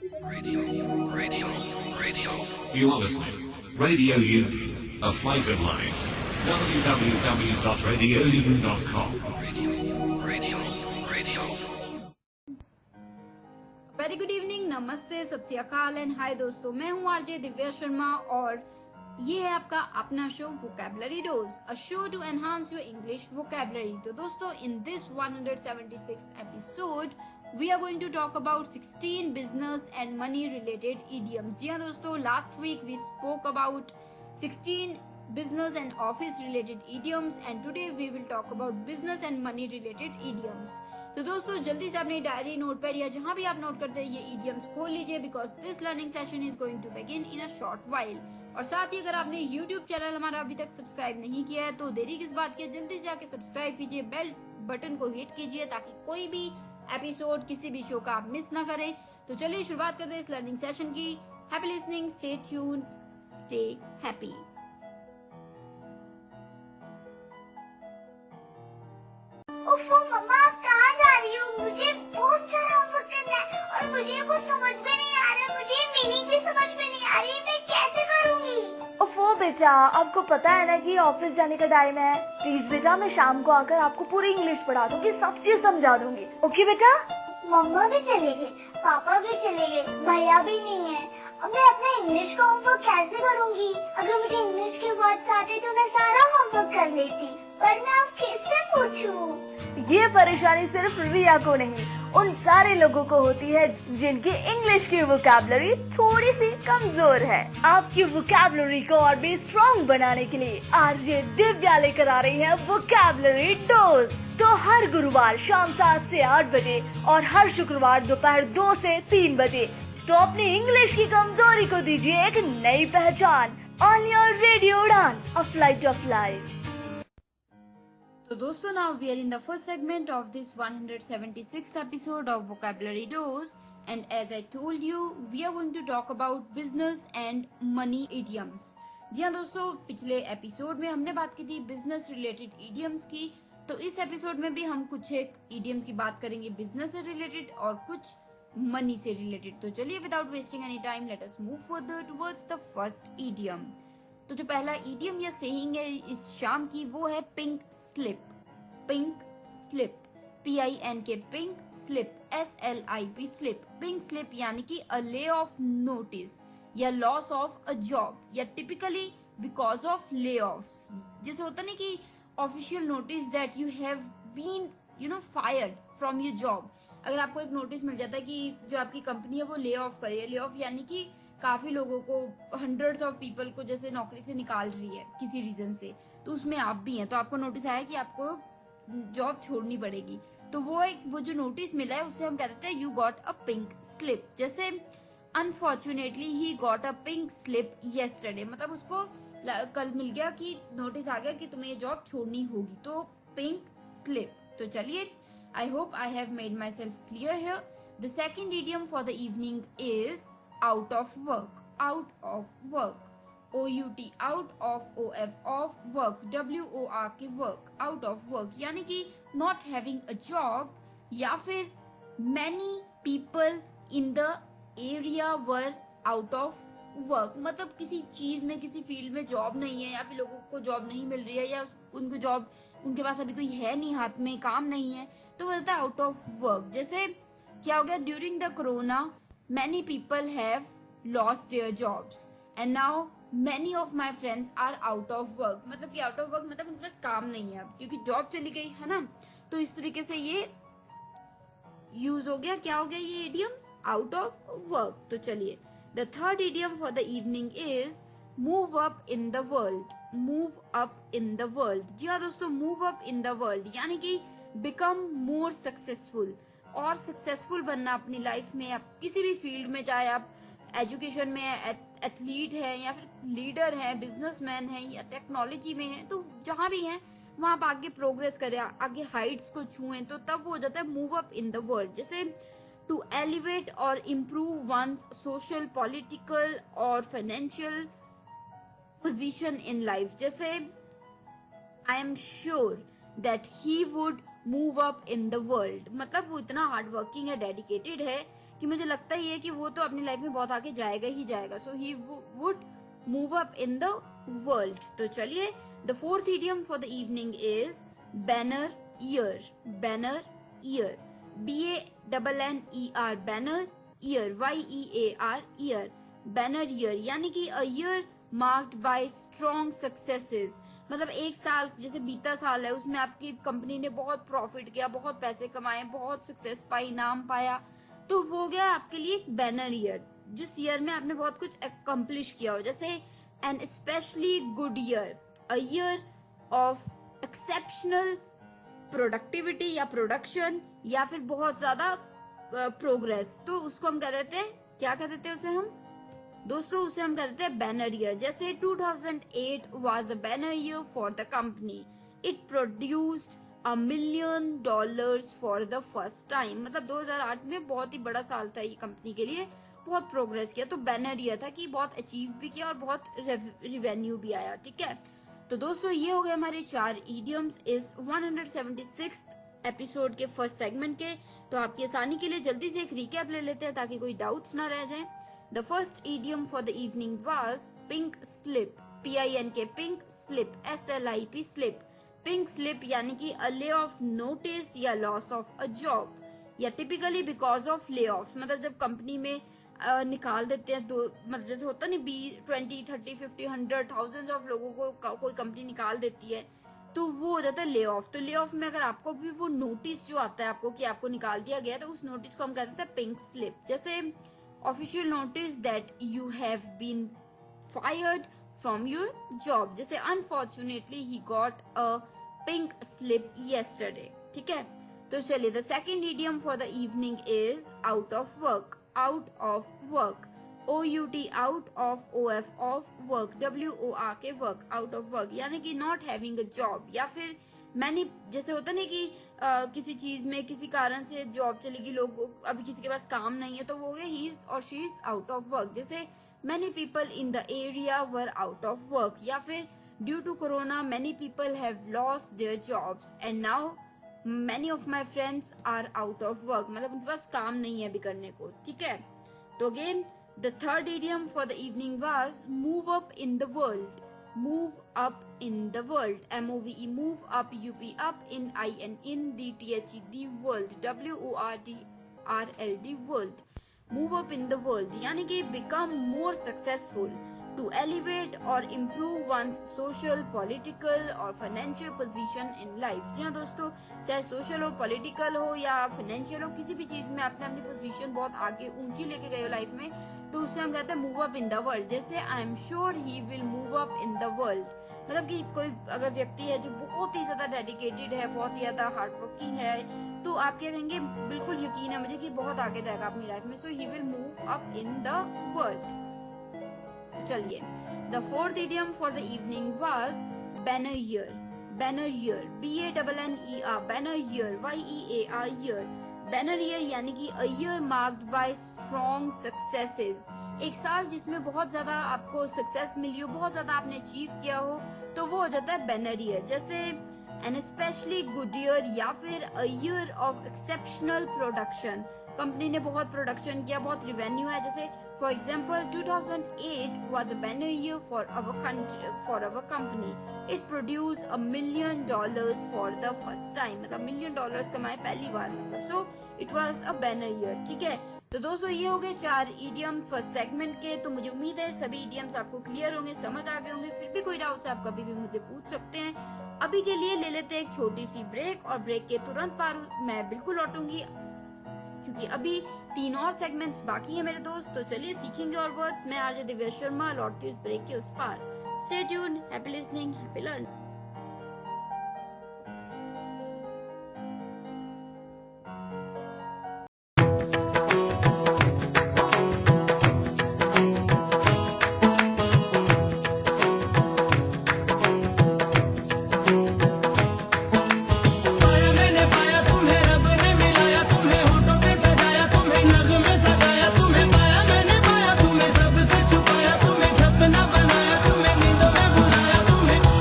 Radio, radio, radio. You are listening. Radio Union, a flight of life. www.radiounion.com. Radio, radio, radio. Very good evening, नमस्ते, सत श्री अकाल and hi दोस्तों, मैं हूँ RJ Divya Sharma और ये है आपका अपना show vocabulary dose, a show to enhance your English vocabulary. तो दोस्तों, in this 176th episode we are going to talk about 16 business and money related idioms। जी हाँ दोस्तों, last week we spoke about 16 business and office related idioms and today we will talk about business and money related idioms। तो दोस्तों, जल्दी से अपनी diary, notepad या जहां भी आप नोट करते हैं ये idioms खोल लीजिए because this learning session is going to begin in a short while. और साथ ही अगर आपने YouTube चैनल हमारा अभी तक सब्सक्राइब नहीं किया है तो देरी किस बात की है, जल्दी से आके सब्सक्राइब कीजिए, बेल बटन को हिट कीजिए ताकि कोई भी एपिसोड किसी भी शो का आप मिस ना करें। तो चलिए शुरुआत करते हैं इस लर्निंग सेशन की। Happy listening, stay tuned, stay happy. ओफो मम्मा, आप कहाँ जा रही हो? मुझे बहुत सारा होमवर्क करना है और मुझे कुछ समझ में नहीं आ रहा है, मुझे मीनिंग भी समझ में नहीं आ रही, मैं कैसे करूँगी? ओफो बेटा, आपको पता है ना कि ऑफिस जाने का टाइम है। प्लीज बेटा, मैं शाम को आकर आपको पूरी इंग्लिश पढ़ा दूंगी, सब चीज समझा दूंगी। ओके बेटा? मम्मा भी चले गए, पापा भी चले गए, भैया भी नहीं है। अब मैं अपना इंग्लिश का होमवर्क कैसे करूँगी? अगर मुझे इंग्लिश के वर्ड्स आते तो मैं सारा होमवर्क कर लेती, पर मैं अब किससे पूछूं? ये परेशानी सिर्फ रिया को नहीं, उन सारे लोगों को होती है जिनकी इंग्लिश की वोकैबुलरी थोड़ी सी कमजोर है। आपकी वोकैबुलरी को और भी स्ट्रॉन्ग बनाने के लिए आरजे दिव्या लेकर आ रही है वोकैबुलरी डोज। तो हर गुरुवार शाम 7 से 8 बजे और हर शुक्रवार दोपहर 2 से 3 बजे तो अपनी इंग्लिश की कमजोरी को दीजिए एक नई पहचान। ऑन योर रेडियो उड़ान, अ फ्लाइट ऑफ लाइफ। तो दोस्तों, now we are in the first segment of this 176th episode of Vocabulary Dose and as I told you we are going to talk about business and money idioms। जी हाँ दोस्तों, पिछले episode में हमने बात की थी बिजनेस रिलेटेड idioms की, तो इस एपिसोड में भी हम कुछ एक idioms की बात करेंगे बिजनेस से रिलेटेड और कुछ मनी से रिलेटेड। तो चलिए without wasting any time let us move further towards the first idiom। तो जो पहला इडियम या सेइंग है इस शाम की वो है pink slip. Pink slip, PINK, pink slip, SLIP slip. Pink slip यानी कि अ ले ऑफ नोटिस या लॉस ऑफ अ जॉब या typically because of lay offs. जैसे होता नहीं कि official notice that you have been fired from your job. अगर आपको एक नोटिस मिल जाता है कि जो आपकी कंपनी है वो ले ऑफ करे, ले ऑफ यानी कि काफी लोगों को, हंड्रेड्स ऑफ पीपल को जैसे नौकरी से निकाल रही है किसी रीजन से, तो उसमें आप भी हैं, तो आपको नोटिस आया कि आपको जॉब छोड़नी पड़ेगी। तो वो जो नोटिस मिला है उससे हम कह देते हैं you got a pink slip. जैसे unfortunately he got a pink slip yesterday, मतलब उसको कल मिल गया कि नोटिस आ गया कि तुम्हें ये जॉब छोड़नी होगी, तो पिंक स्लिप। तो चलिए, आई hope I have made myself clear here. The second idiom for the evening is out of work, out of work, OUT, out of, OF, of, work, WORK, work, out of work यानी कि not having a job या फिर many people in the area were out of work, मतलब किसी चीज में, किसी field में जॉब नहीं है या फिर लोगों को जॉब नहीं मिल रही है या उनको जॉब, उनके पास अभी कोई है नहीं, हाथ में काम नहीं है, तो वो होता है आउट ऑफ वर्क। जैसे क्या हो गया, during the corona many people have lost their jobs and now many of my friends are out of work। मतलब कि out of work मतलब उनके पास काम नहीं है अब क्योंकि जॉब चली गई है ना। तो इस तरीके से ये यूज हो गया, क्या हो गया ये इडियम, आउट ऑफ वर्क। तो चलिए, the third idiom for the evening is move up in the world. Move up in the world, जी हाँ दोस्तों, move up in the world यानी कि बिकम मोर सक्सेसफुल और सक्सेसफुल बनना अपनी लाइफ में। आप किसी भी फील्ड में, चाहे आप एजुकेशन में है, एथलीट है या फिर लीडर है, बिजनेसमैन है या टेक्नोलॉजी में है, तो जहां भी हैं वहां आप आगे प्रोग्रेस करें, आगे हाइट्स को छुएं, तो तब वो हो जाता है move up in the world. जैसे टू एलिवेट और इम्प्रूव वंस सोशल, पॉलिटिकल और फाइनेंशियल पोजीशन इन लाइफ। जैसे I am sure that he would move up in the world, मतलब वो इतना हार्ड वर्किंग है, डेडिकेटेड है कि मुझे लगता ही है कि वो तो अपनी लाइफ में बहुत आगे जाएगा ही जाएगा. So he would move up in the world. तो चलिए, the fourth idiom for the evening is banner year. Banner year, BANNER, banner year, YEAR, year. Banner year यानी कि a year marked by strong successes. मतलब एक साल, जैसे बीता साल है, उसमें आपकी कंपनी ने बहुत प्रॉफिट किया, बहुत पैसे कमाए, बहुत सक्सेस पाई, नाम पाया, तो वो गया आपके लिए एक बैनर ईयर, जिस ईयर में आपने बहुत कुछ अकम्प्लिश किया हो. जैसे an especially good year, a year of exceptional productivity या प्रोडक्शन, या फिर बहुत ज्यादा प्रोग्रेस, तो उसको हम कह देते हैं, क्या कह देते हैं उसे हम दोस्तों, उसे हम कह देते हैं बैनर ईयर. जैसे 2008 was a banner year for the company. It produced $1 million for the first time. मतलब 2008 में बहुत ही बड़ा साल था ये कंपनी के लिए, बहुत प्रोग्रेस किया. तो बैनर ईयर था कि बहुत अचीव भी किया और बहुत रेवेन्यू भी आया. ठीक है, तो दोस्तों ये हो गए हमारे 4 इडियम्स इस 176 एपिसोड के फर्स्ट सेगमेंट के. तो आपकी आसानी के लिए जल्दी से एक रिकैप ले लेते हैं ताकि कोई डाउट्स ना रह जाए. The first idiom for the evening was pink slip. PINK, pink slip, SLIP, slip. Pink slip यानी कि a layoff notice या loss of a job, या typically because of layoffs. मतलब जब कंपनी में निकाल देते हैं, दो मतलब जैसे होता नहीं 20, 30, 50, 100, thousands of लोगों को कोई कंपनी निकाल देती है, तो वो हो जाता है ले ऑफ. तो ले ऑफ में अगर आपको भी वो नोटिस जो आता है आपको कि आपको निकाल दिया गया, तो उस नोटिस को हम कहते हैं पिंक स्लिप. जैसे official notice that you have been fired from your job. जैसे unfortunately he got a pink slip yesterday. ठीक है, तो चलिए, the second idiom for the evening is out of work. Out of work, OUT, out of, OF of, work, WOR K work, out of work यानी कि not having a job. या फिर मैंने जैसे होता नहीं कि किसी चीज में किसी कारण से जॉब चलेगी, लोग अभी किसी के पास काम नहीं है, तो वो ही इज और she is out of work. जैसे many people in the area were out of work, या फिर due to corona many people have lost their jobs and now many of my friends are out of work. मतलब उनके पास काम नहीं है अभी करने को. ठीक है, तो again the third idiom for the evening was move up in the world. Move up in the world, MOVE, move up, UP, up, in the THE, the world, WORD, world. Move up in the world यानी कि become more successful, to elevate or improve one's social, political or financial position in life. जी हाँ दोस्तों, चाहे social हो, political हो या financial हो, किसी भी चीज में आपने अपनी पोजीशन बहुत आगे ऊंची लेके गए हो लाइफ में, तो उससे हम कहते हैं move up in the world. जैसे I am sure he will move up in the world, मतलब कि कोई अगर व्यक्ति है जो बहुत ही ज्यादा डेडिकेटेड है, बहुत ही ज्यादा हार्ड वर्किंग है, तो आप क्या कहेंगे, बिल्कुल यकीन है मुझे कि बहुत आगे जाएगा अपनी लाइफ में. So he will move up in the world. चलिए, the fourth idiom for the evening was banner year. Banner year, BANNER, banner year, YEAR, year. Banner year यानी कि a year marked by strong successes. एक साल जिसमें बहुत ज्यादा आपको success मिली हो, बहुत ज्यादा आपने अचीव किया हो, तो वो हो जाता है बैनर ईयर. जैसे एन स्पेशली गुड ईयर, या फिर अ year of exceptional production. Company ने बहुत प्रोडक्शन किया, बहुत रिवेन्यू है. जैसे for example 2008 was a banner year for our country, for our company. It produced $1 million for the first time. मतलब $1 million कमाए पहली बार, मतलब so it was a banner year. ठीक है, तो दोस्तों ये हो गए 4 इडियम्स फर्स्ट सेगमेंट के. तो मुझे उम्मीद है सभी इडियम्स आपको क्लियर होंगे, समझ आ गए होंगे. फिर भी कोई डाउट्स आप कभी भी मुझे पूछ सकते हैं. अभी के लिए ले लेते हैं एक छोटी सी ब्रेक, और ब्रेक के तुरंत पार मैं बिल्कुल लौटूंगी क्योंकि अभी 3 और सेगमेंट्स बाकी है मेरे दोस्त. तो चलिए सीखेंगे और वर्ड्स. मैं आरजे दिव्या शर्मा लौटती हूँ ब्रेक के उस पार. Stay tuned, happy listening, happy learning.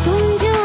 तुम जो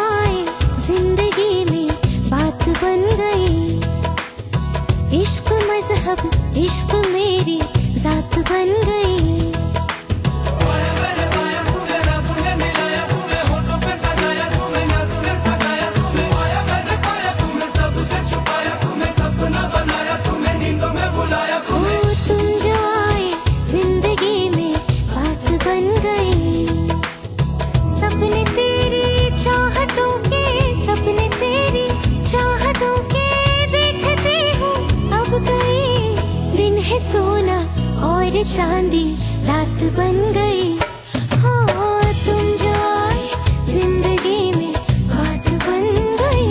और चांदी रात बन गई। हो तुम जो आए जिंदगी में बात बन गई।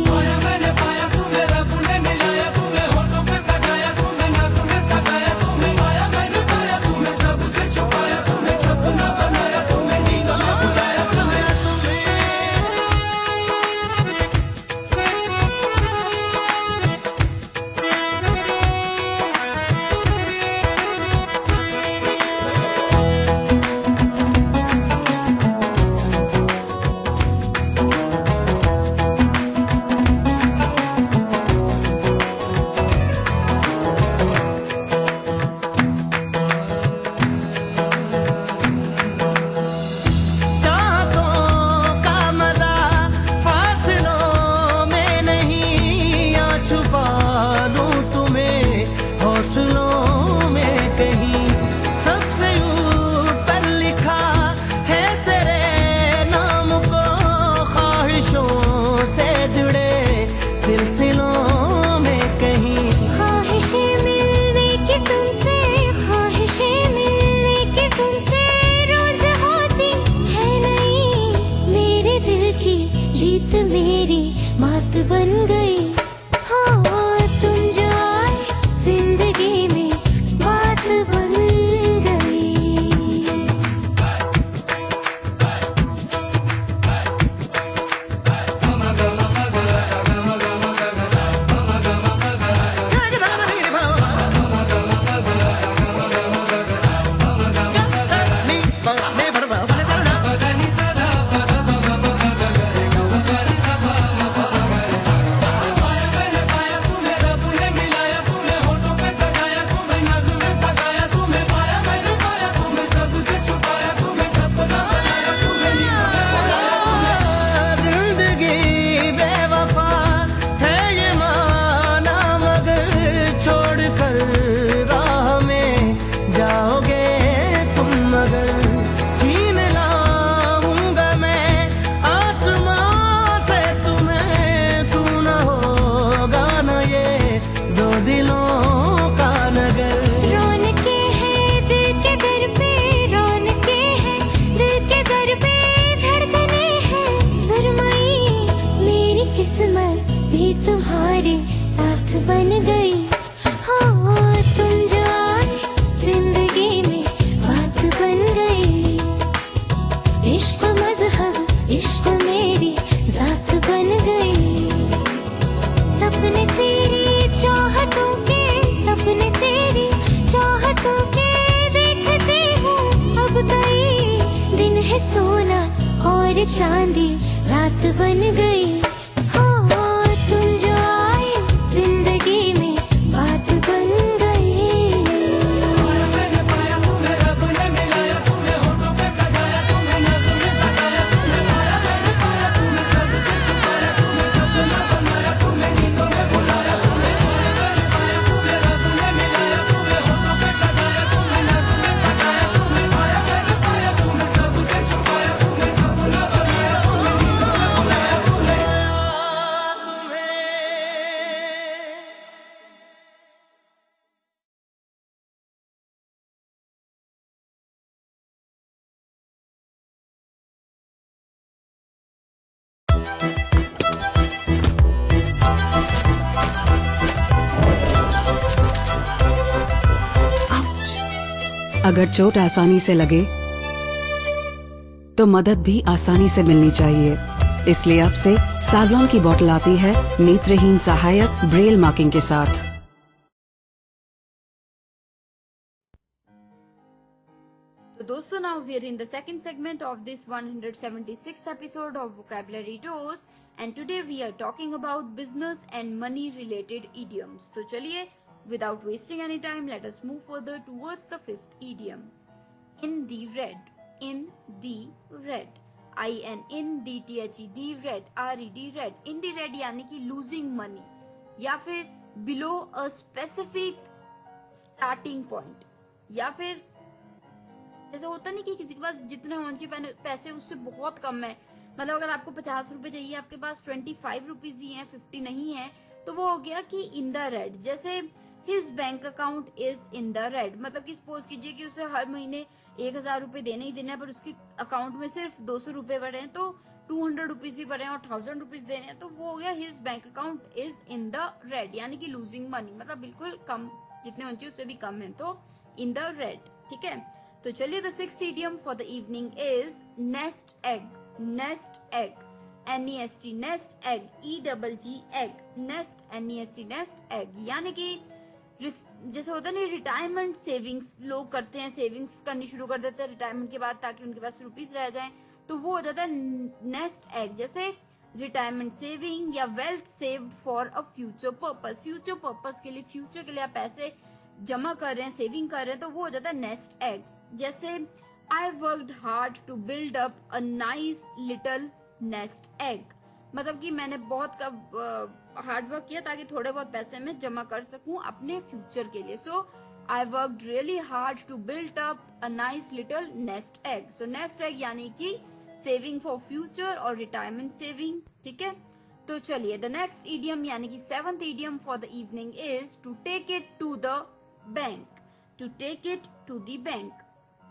पाया मैंने पाया तुम्हें, रब ने मिलाया तुम्हें, होठों पे सजाया तुम्हें, नाक में सगाया तुम्हें। पाया मैंने पाया तुम्हें, सबसे छुपाया तुम्हें, सपना बनाया तुम्हें, नींदों में बुलाया तुम्हें। चाहतों का मजा फासलों में नहीं, या छुपा लूं तुम्हें हौसलों में कहीं। सबसे ऊपर लिखा है तेरे नाम को, ख्वाहिशों से जुड़े सिलसिलों में कहीं। ख्वाहिशें मिलने की तुमसे, ख्वाहिशें मिलने की तुमसे रोज होती है नहीं। मेरे दिल की जीत मेरी मात बन गई। हो तुम जो आए जिंदगी में बात बन गई। जिंदगी बेवफा है ये माना, मगर छोड़ कर राह में जाओगे तुम। मगर छीन लाऊंगा मैं आसमां से तुम्हें, सुना होगा न ये दो दिलों का नगर। रौनके हैं दिल के दर पे, रौनके हैं दिल के दर पे, धड़कने हैं सुरमई। मेरी किस्मत भी तुम्हारे साथ बन गई। हो तुम जो आए जिंदगी में बात बन गई। इश्क मजहब इश्क मेरी जात बन गई। सपने तेरी चाहतों के, सपने तेरी चाहतों के देखते हूँ अब कई दिन है। सोना और चांदी रात बन गई। हो तुम जो आए जिंदगी में बात बन गई। पाया मैंने पाया तुम्हें, रब ने मिलाया तुम्हें, होठों पे सजाया तुम्हें, नाक में सगाया तुम्हें। पाया मैंने पाया तुम्हें, सबसे छुपाया तुम्हें, सपना बनाया तुम्हें, नींदों में बुलाया तुम्हें। पाया मैंने पाया तुम्हें, रब ने मिलाया तुम्हें, होठों पे सजाया तुम्हें, नाक में सगाया तुम्हें। पाया मैंने पाया तुम्हें, सबसे छुपाया तुम्हें, सपना बनाया तुम्हें, नींदों में बुलाया तुम्हें। अगर चोट आसानी से लगे तो मदद भी आसानी से मिलनी चाहिए। इसलिए अब से सावलॉन की बोतल आती है नेत्रहीन सहायक ब्रेल मार्किंग के साथ। So दोस्तों, now we are in the second segment of this 176th episode of Vocabulary Dose, and today we are talking about business and money related idioms. तो चलिए, without wasting any time, let us move further towards the fifth idiom. In the red. In the red. IN the red, RED red. In the red यानी कि losing money या फिर below a specific starting point, या फिर जैसे होता नहीं कि किसी के पास जितने होने चाहिए पैसे उससे बहुत कम है। मतलब अगर आपको 50 रुपए चाहिए, आपके पास 25 रुपीज ही है, 50 नहीं है, तो वो हो गया कि इन द रेड। जैसे his bank account is in the red, मतलब कि सपोज कीजिए कि उसे हर महीने 1000 रुपए देने ही देना है, पर उसके अकाउंट में सिर्फ 200 रुपए पड़े हैं, तो 200 रुपीज ही पड़े हैं और 1000 रुपीज देने हैं, तो वो हो गया his bank account is in the red, यानी कि लूजिंग मनी, मतलब बिल्कुल कम, जितने होने चाहिए उससे भी कम है, तो इन द रेड। ठीक है, तो चलिए the sixth idiom for the evening is nest egg. Nest egg, NEST nest egg, EGG egg, nest NEST nest egg, यानी कि जैसे होता है ना रिटायरमेंट सेविंग्स लोग करते हैं, सेविंग्स करनी शुरू कर देते हैं रिटायरमेंट के बाद ताकि उनके पास रुपीस रह जाएं, तो वो हो जाता है नेस्ट एग। जैसे रिटायरमेंट सेविंग या wealth saved for a future purpose, future purpose के लिए, फ्यूचर के लिए आप पैसे जमा कर रहे हैं, सेविंग कर रहे हैं, तो वो हो जाता है नेस्ट एग्स। जैसे I worked hard to build up a nice little nest egg, मतलब कि मैंने बहुत हार्ड वर्क किया ताकि थोड़े बहुत पैसे मैं जमा कर सकूं अपने फ्यूचर के लिए। So I worked really hard to build up a nice little nest egg. So nest egg यानी कि सेविंग फॉर फ्यूचर और रिटायरमेंट सेविंग। ठीक है, तो चलिए द नेक्स्ट इडियम यानी कि seventh idiom for the evening is to take it to the bank. To take it to the bank,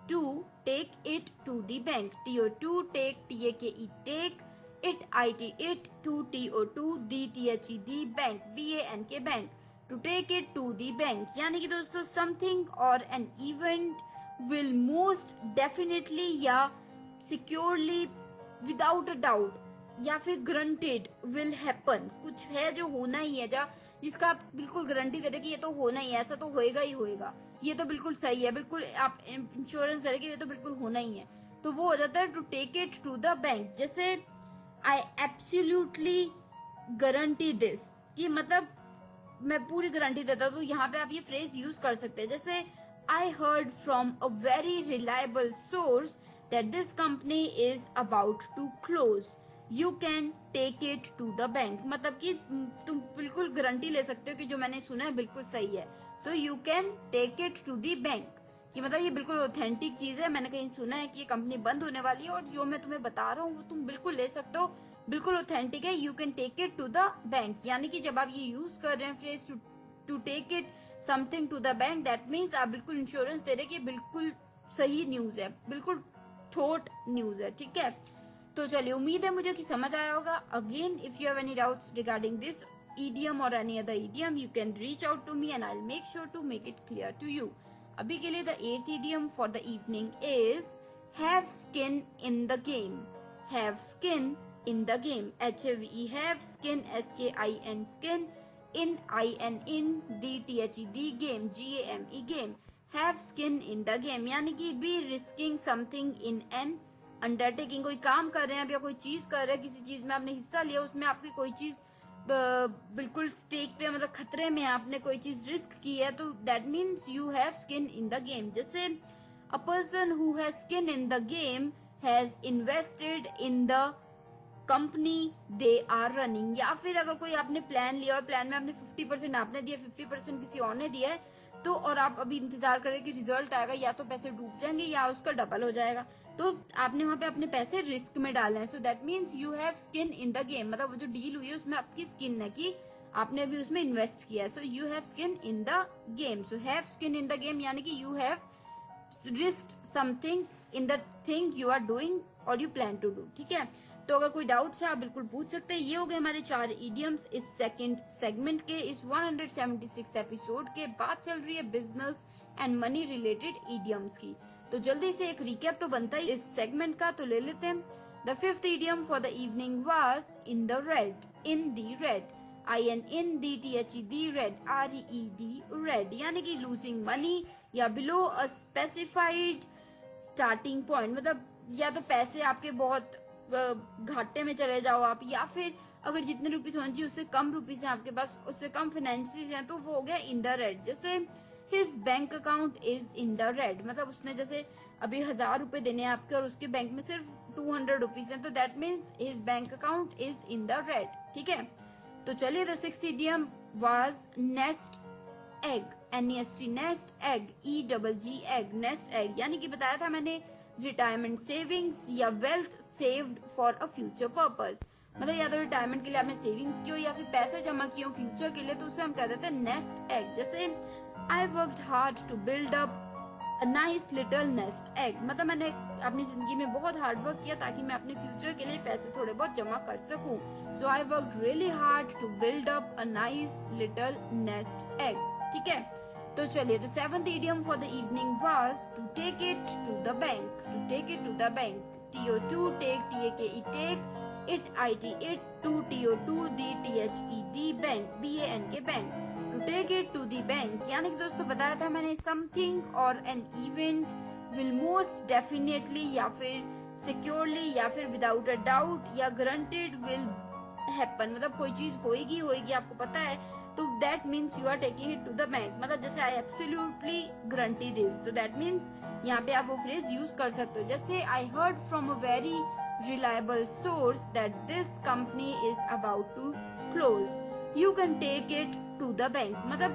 to take it to the bank, TO2 take, TAKE take, it IT it, to TO2 DTHE the, bank BANK bank. To take it to the bank यानी कि दोस्तों something और an event will most definitely या securely without a doubt या फिर granted will happen, कुछ है जो होना ही है, जिसका आप बिल्कुल गारंटी दे रहे कि ये तो होना ही है, ऐसा तो होएगा ही होएगा, ये तो बिल्कुल सही है, बिल्कुल आप इंश्योरेंस दे रहे कि ये तो बिल्कुल होना ही है, तो वो हो जाता है to take it to the bank. जैसे आई एब्सोल्युटली गारंटी दिस, कि मतलब मैं पूरी गारंटी देता हूँ, तो यहाँ पे आप ये फ्रेज यूज कर सकते हैं। जैसे I heard from a very reliable source that this company is about to close, you can take it to the bank, मतलब कि तुम बिल्कुल गारंटी ले सकते हो कि जो मैंने सुना है बिल्कुल सही है। So you can take it to the bank, कि मतलब ये बिल्कुल ऑथेंटिक चीज है, मैंने कहीं सुना है कि ये कंपनी बंद होने वाली है और जो मैं तुम्हें बता रहा हूँ वो तुम बिल्कुल ले सकते हो, बिल्कुल ऑथेंटिक है, you can take it to the bank. यानी कि जब आप ये यूज कर रहे हैं phrase to take it something to the bank, that means आप बिल्कुल इंश्योरेंस दे रहे कि बिल्कुल सही न्यूज है, बिल्कुल ठोट न्यूज है। ठीक है, तो चलिए उम्मीद है मुझे कि समझ आया होगा। Again if you have any doubts regarding this idiom or any other idiom, you can reach out to me and I'll make sure to make it clear to you. अभी के लिए the eighth idiom for the evening is have skin in the game. Have skin in the game. HAVE, have skin, SKIN, skin, in DTHE, game, GAME, game. Have skin in the game यानी कि be risking something in an undertaking, कोई काम कर रहे हैं आप या कोई चीज कर रहे हैं, किसी चीज में आपने हिस्सा लिया, उसमें आपकी कोई चीज बिल्कुल स्टेक पे, मतलब खतरे में, आपने कोई चीज रिस्क की है, तो that means you have skin in the game. जैसे a person who has skin in the game has invested in the company they are running, या फिर अगर कोई आपने प्लान लिया और प्लान में आपने 50% आपने दिया, 50% किसी और ने दिया है, तो और आप अभी इंतजार करें कि रिजल्ट आएगा, या तो पैसे डूब जाएंगे या उसका डबल हो जाएगा, तो आपने वहां पे अपने पैसे रिस्क में डाले हैं। सो that means you have skin in the game, मतलब वो जो डील हुई है उसमें आपकी स्किन है कि आपने अभी उसमें इन्वेस्ट किया है। So you have skin in the game. So have skin in the game यानी कि you have risk something in the thing you are doing और यू प्लान टू डू। ठीक है, तो अगर कोई डाउट्स है आप बिल्कुल पूछ सकते हैं। ये हो गए हमारे 4 इडियम्स इस सेकंड सेगमेंट के, इस 176 एपिसोड के। बात चल रही है business and money related idioms की, तो जल्दी से एक रिकैप तो बनता है इस सेगमेंट का, तो ले लेते हैं। The fifth idiom for the evening was in the red, in the red, in DTHE, the red, REED, red, यानी कि लूजिंग मनी या below a specified starting point, मतलब या तो पैसे आपके बहुत घाटे में चले जाओ आप, या फिर अगर जितने रुपीस होने चाहिए उससे कम रुपीस हैं आपके पास, उससे कम फाइनेंसिस हैं, तो वो हो गया इन द रेड। जैसे his bank account is in the red, मतलब उसने जैसे अभी 1000 रुपए देने हैं आपके और उसके बैंक में सिर्फ 200 रुपीस हैं, तो that means his bank account is in the red. ठीक है, तो चलिए the sixth idiom was nest egg, NEST nest egg, EGG egg, nest egg, यानी कि बताया था मैंने रिटायरमेंट सेविंग्स या wealth saved for a future purpose. मतलब या तो रिटायरमेंट के लिए आपने सेविंग्स की हो या फिर पैसे जमा किए हो फ्यूचर के लिए, तो उसे हम कह देते हैं नेस्ट एग। जैसे I worked hard to build up a nice little nest egg, मतलब मैंने अपनी जिंदगी में बहुत हार्ड वर्क किया ताकि मैं अपने फ्यूचर के लिए पैसे थोड़े बहुत जमा कर सकूं। So I worked really hard to build up a nice little nest egg. ठीक है, तो चलिए, the seventh idiom for the evening was to take it to the bank. To take it to the bank, TO2 take, TAKE take, it it, to TO2 THE bank, BAN K bank. To take it to the bank यानी कि दोस्तों बताया था मैंने something और an event will most definitely या फिर securely या फिर विदाउट अ डाउट या ग्रंटेड विल हैपन, मतलब कोई चीज होएगी होएगी आपको पता है, तो that means you are taking it to the bank. मतलब जैसे आई एब्सोल्युटली ग्रंटी दिस, तो दैट मीन्स यहाँ पे आप वो फ्रेज यूज कर सकते हो। जैसे I heard from a very reliable source that this company is about to close, you can take it to the bank, मतलब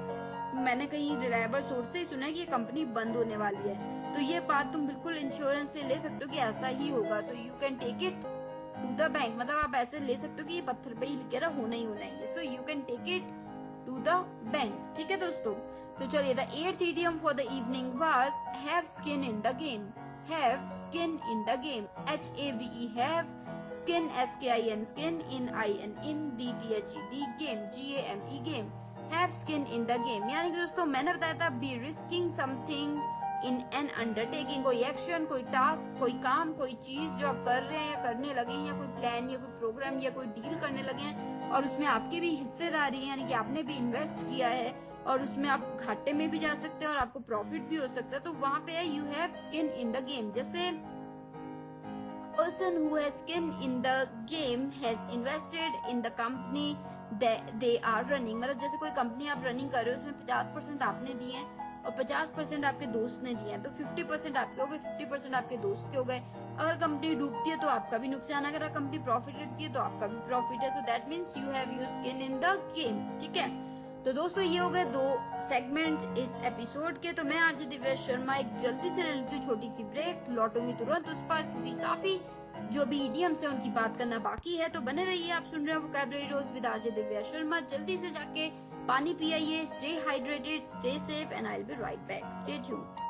मैंने कहीं रिलायबल सोर्स से ही सुना है कि ये कंपनी बंद होने वाली है, तो ये बात तुम बिल्कुल इंश्योरेंस से ले सकते हो कि ऐसा ही होगा। So you can take it to the bank, मतलब आप ऐसे ले सकते हो कि ये पत्थर पे ही लिखे रहा होना ही होना है, so you can take it to the bank. ठीक है दोस्तों, तो चलिए, the 8th idiom for the evening was have skin in the game। have skin in the game, HAVE have, skin SKIN skin, in the game, GAME game, have skin in the game यानी कि दोस्तों मैंने बताया था be risking something in an undertaking, कोई action, कोई task, कोई काम, कोई चीज जो आप कर रहे हैं या करने लगे हैं, या कोई प्लान या कोई प्रोग्राम या कोई डील करने लगे हैं और उसमें आपकी भी हिस्सेदारी है, यानी कि आपने भी इन्वेस्ट किया है और उसमें आप घाटे में भी जा सकते हैं और आपको प्रॉफिट भी हो सकता है, तो वहां पे है you have skin in the game. जैसे person who has skin in the game has invested in the company that they are running, मतलब जैसे कोई कंपनी आप रनिंग कर रहे हो उसमें 50% आपने दिए हैं और 50% आपके दोस्त ने दिए हैं, तो 50% आपके हो गए, 50% आपके दोस्त के हो गए। अगर कंपनी डूबती है तो आपका भी नुकसान, अगर कंपनी प्रॉफिट करती है तो आपका भी प्रॉफिट है, सो that means you have your skin in the game. ठीक है, तो दोस्तों ये हो गए 2 सेगमेंट्स इस एपिसोड के। तो मैं आरजे दिव्या शर्मा एक जल्दी से ले लेती हूँ छोटी सी ब्रेक, लौटूंगी तुरंत उस पर क्योंकि काफी जो भी इडियम्स है उनकी बात करना बाकी है। तो बने रहिए, आप सुन रहे हैं vocabulary dose with RJ Divya Sharma. जल्दी से जाके पानी पियाइए, stay hydrated, stay safe and I will be right back, stay tuned.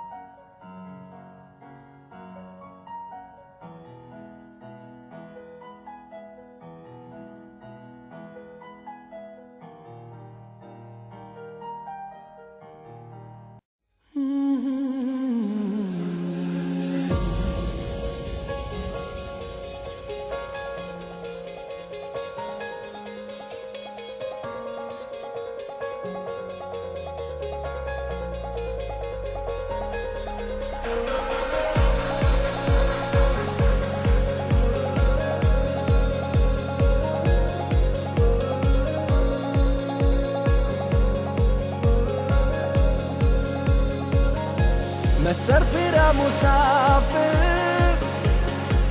मैं सरफिरा मुसाफिर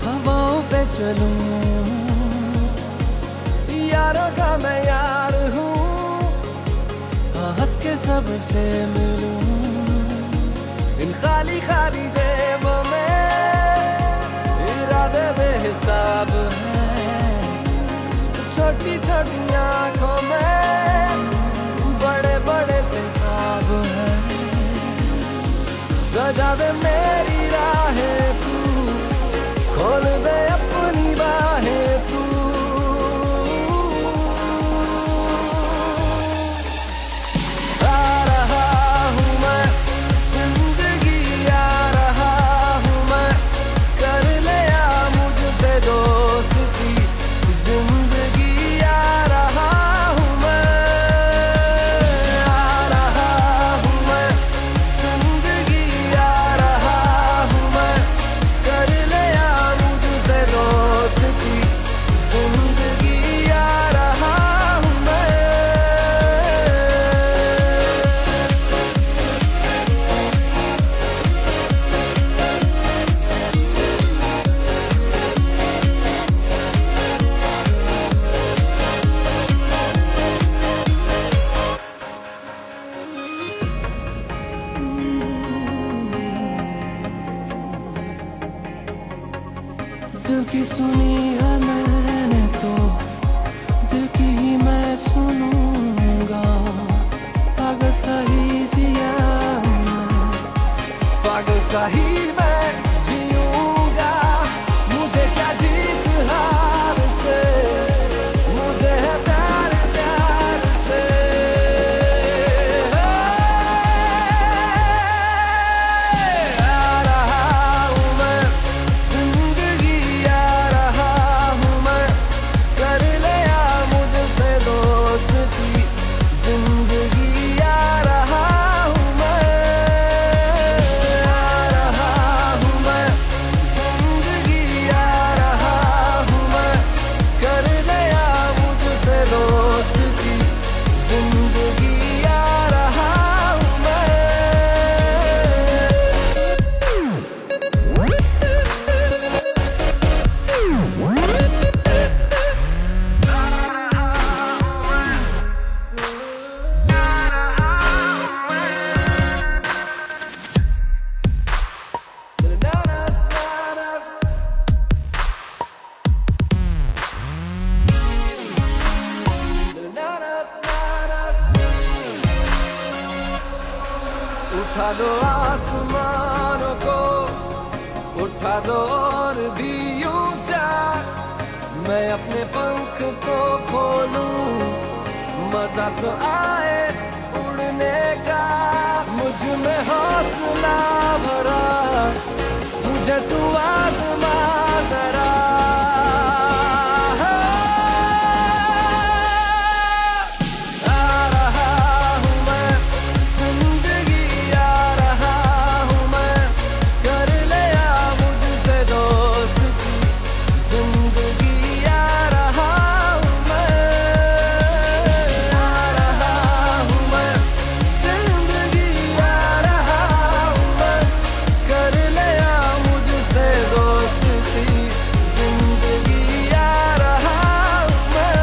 हवाओं पे चलूं, यारों का मैं यार हूँ, हंस के सबसे मिलूं। इन खाली खाली जेबों में इरादे बेहिसाब हैं, छोटी छोटी आंखों में बड़े बड़े से ख्वाब हैं। सजा दे मेरी राहें तू, खोल दे अपनी बाहें तू, आ रहा हूँ मैं जिंदगी, आ रहा हूँ मैं, कर ले आ मुझसे दोस्ती जिंदगी, आ रहा हूँ मैं, आ रहा हूँ मैं जिंदगी, आ रहा हूँ मैं, कर ले आ मुझसे दोस्ती जिंदगी, आ रहा हूँ मैं। दिल की सुनी है मैंने तो सुनूंगा, पागल सा ही जिया मैं, पागल सा ही मैं जीऊंगा। मुझे क्या जीत हार से, मुझे है प्यार प्यार से। आ रहा हूँ मैं, जिंदगी आ रहा हूँ मैं, कर लिया मुझसे दोस्ती, जिंदगी आ रहा हूँ मैं, आ रहा हूँ मैं, जिंदगी आ रहा हूँ मैं, कर लिया मुझसे दोस्ती, जिंदगी आ रहा हूँ मैं। उठा दो आसमानों को, उठा दो और भी ऊंचा, मैं अपने पंख तो खोलूं, मजा तो आए उड़ने का। मुझ में हौसला भरा, मुझे तू आज़मा जरा। आ रहा हूँ मैं, जिंदगी आ रहा हूँ मैं, कर लिया मुझसे दोस्ती, जिंदगी आ रहा हूँ मैं, आ रहा हूँ मैं, जिंदगी आ रहा हूँ मैं, कर लिया मुझसे दोस्ती, जिंदगी आ रहा हूँ मैं।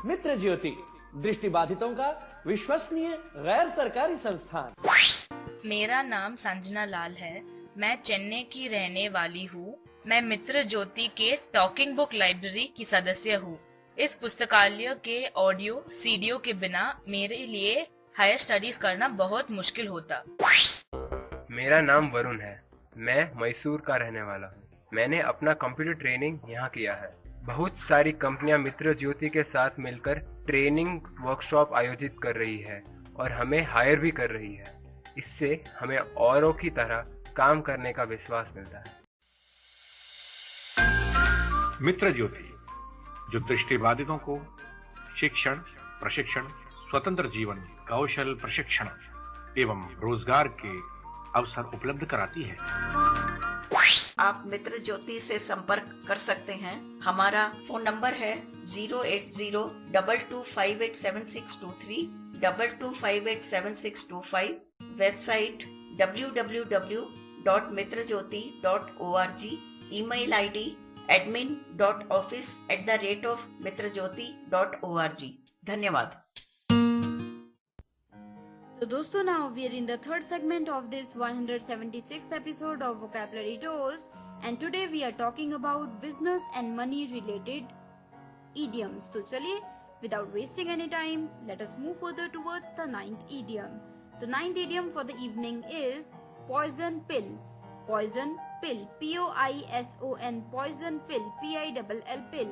मित्र ज्योति, दृष्टिबाधितों का विश्वसनीय गैर सरकारी संस्थान। मेरा नाम संजना लाल है। मैं चेन्नई की रहने वाली हूँ। मैं मित्र ज्योति के टॉकिंग बुक लाइब्रेरी की सदस्य हूँ। इस पुस्तकालय के ऑडियो सीडीओ के बिना मेरे लिए हायर स्टडीज करना बहुत मुश्किल होता। मेरा नाम वरुण है। मैं मैसूर का रहने वाला हूँ। मैंने अपना कंप्यूटर ट्रेनिंग यहाँ किया है। बहुत सारी कंपनियां मित्र ज्योति के साथ मिलकर ट्रेनिंग वर्कशॉप आयोजित कर रही है और हमें हायर भी कर रही है। इससे हमें औरों की तरह काम करने का विश्वास मिलता है। मित्र ज्योति, जो दृष्टिबाधितों को शिक्षण, प्रशिक्षण, स्वतंत्र जीवन, कौशल प्रशिक्षण एवं रोजगार के अवसर उपलब्ध कराती है। आप मित्र ज्योति से संपर्क कर सकते हैं। हमारा फोन नंबर है 08022587623 22587625। Website www.mitrajyoti.org। Email ID admin.office@mitrajyoti.org। धन्यवाद। So दोस्तों, now we are in the third segment of this 176th episode of Vocabulary Dose, and today we are talking about business and money related idioms. तो चलिए, without wasting any time, let us move further towards the ninth idiom. The ninth idiom for the evening is poison pill. Poison pill, P-O-I-S-O-N, poison pill, P-I-L-L pill.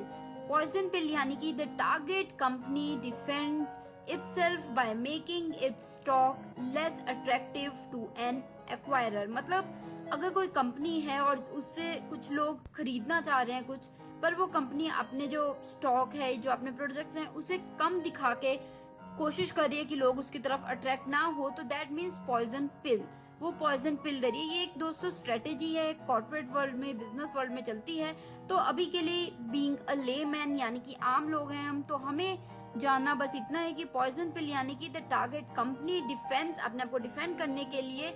Poison pill यानी कि the target company defends itself by making its stock less attractive to an acquirer। मतलब अगर कोई company है और उससे कुछ लोग खरीदना चाह रहे हैं कुछ, पर वो कंपनी अपने जो स्टॉक है, जो अपने प्रोडक्ट्स हैं, उसे कम दिखा के कोशिश कर रही है कि लोग उसकी तरफ अट्रैक्ट ना हो, तो दैट मीन्स पॉइजन पिल। वो पॉइजन पिल दे रही है। ये एक दोस्तों स्ट्रेटेजी है, कॉर्पोरेट वर्ल्ड में, बिजनेस वर्ल्ड में चलती है। तो अभी के लिए बीइंग अ लेमैन यानी कि आम लोग हैं हम, तो हमें जानना बस इतना है कि पॉइजन पिल यानी कि द टारगेट कंपनी डिफेंस, अपने आप को डिफेंड करने के लिए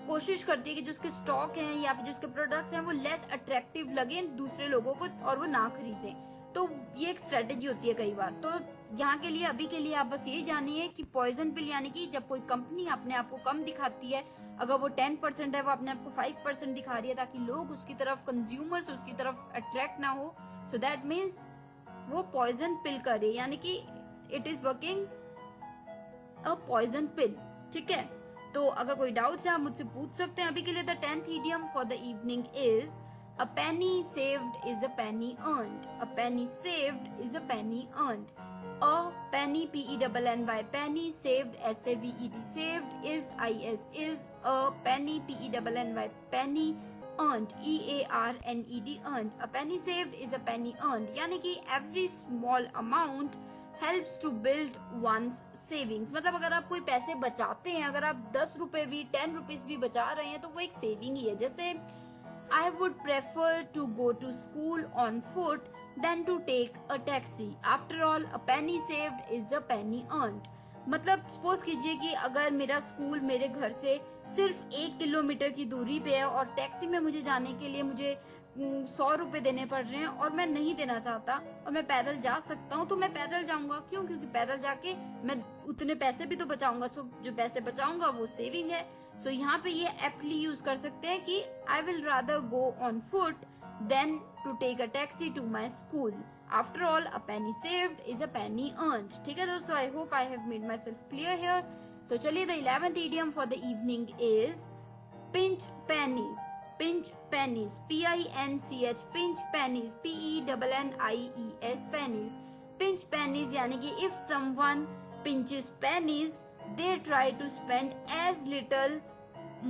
कोशिश करती है कि जो उसके स्टॉक हैं या फिर जो उसके प्रोडक्ट्स हैं वो लेस अट्रैक्टिव लगे दूसरे लोगों को और वो ना खरीदें। तो ये एक स्ट्रेटेजी होती है कई बार। तो यहाँ के लिए अभी के लिए आप बस यही जानिए कि पॉइजन पिल यानी कि जब कोई कंपनी अपने आप को कम दिखाती है, अगर वो 10% है वो अपने आप को 5% दिखा रही है ताकि लोग उसकी तरफ, कंज्यूमर्स उसकी तरफ अट्रैक्ट ना हो, सो दैट मीन्स वो पॉइजन पिल करे, यानी कि it is working a poison pill. ठीक है, तो अगर कोई डाउट है आप मुझसे पूछ सकते हैं। अभी के लिए the 10th idiom for the evening is a penny saved is a penny earned. A penny saved is a penny earned. A penny, penny, penny saved, saved, saved is is a penny, penny, penny earned, earned, earned. A penny saved is a penny earned. यानी कि every small amount helps to build one's savings. मतलब अगर आप कोई पैसे बचाते हैं, अगर आप 10 रुपए भी 10 रुपीज भी बचा रहे हैं तो वो एक सेविंग ही है। जैसे I would prefer to go to school on foot than to take a taxi. After all, a penny saved is a penny earned. मतलब सपोज कीजिए कि अगर मेरा स्कूल मेरे घर से सिर्फ 1 किलोमीटर की दूरी पे है और टैक्सी में मुझे जाने के लिए मुझे 100 रुपए देने पड़ रहे हैं और मैं नहीं देना चाहता और मैं पैदल जा सकता हूँ तो मैं पैदल जाऊंगा। क्यों? क्योंकि पैदल जाके मैं उतने पैसे भी तो बचाऊंगा। सो जो पैसे बचाऊंगा वो सेविंग है। सो यहाँ पे ये एप्टली यूज कर सकते हैं कि I will rather go on foot then to take a taxi to my school. After all a penny saved is a penny earned. ठीक है दोस्तों, I hope I have made myself clear here. तो चलिए, the 11th idiom for the evening is pinch pennies. Pinch pennies, P-I-N-C-H, pinch pennies, P-E-N-N-I-E-S, pennies. Pinch pennies यानी कि if someone pinches pennies, they try to spend as little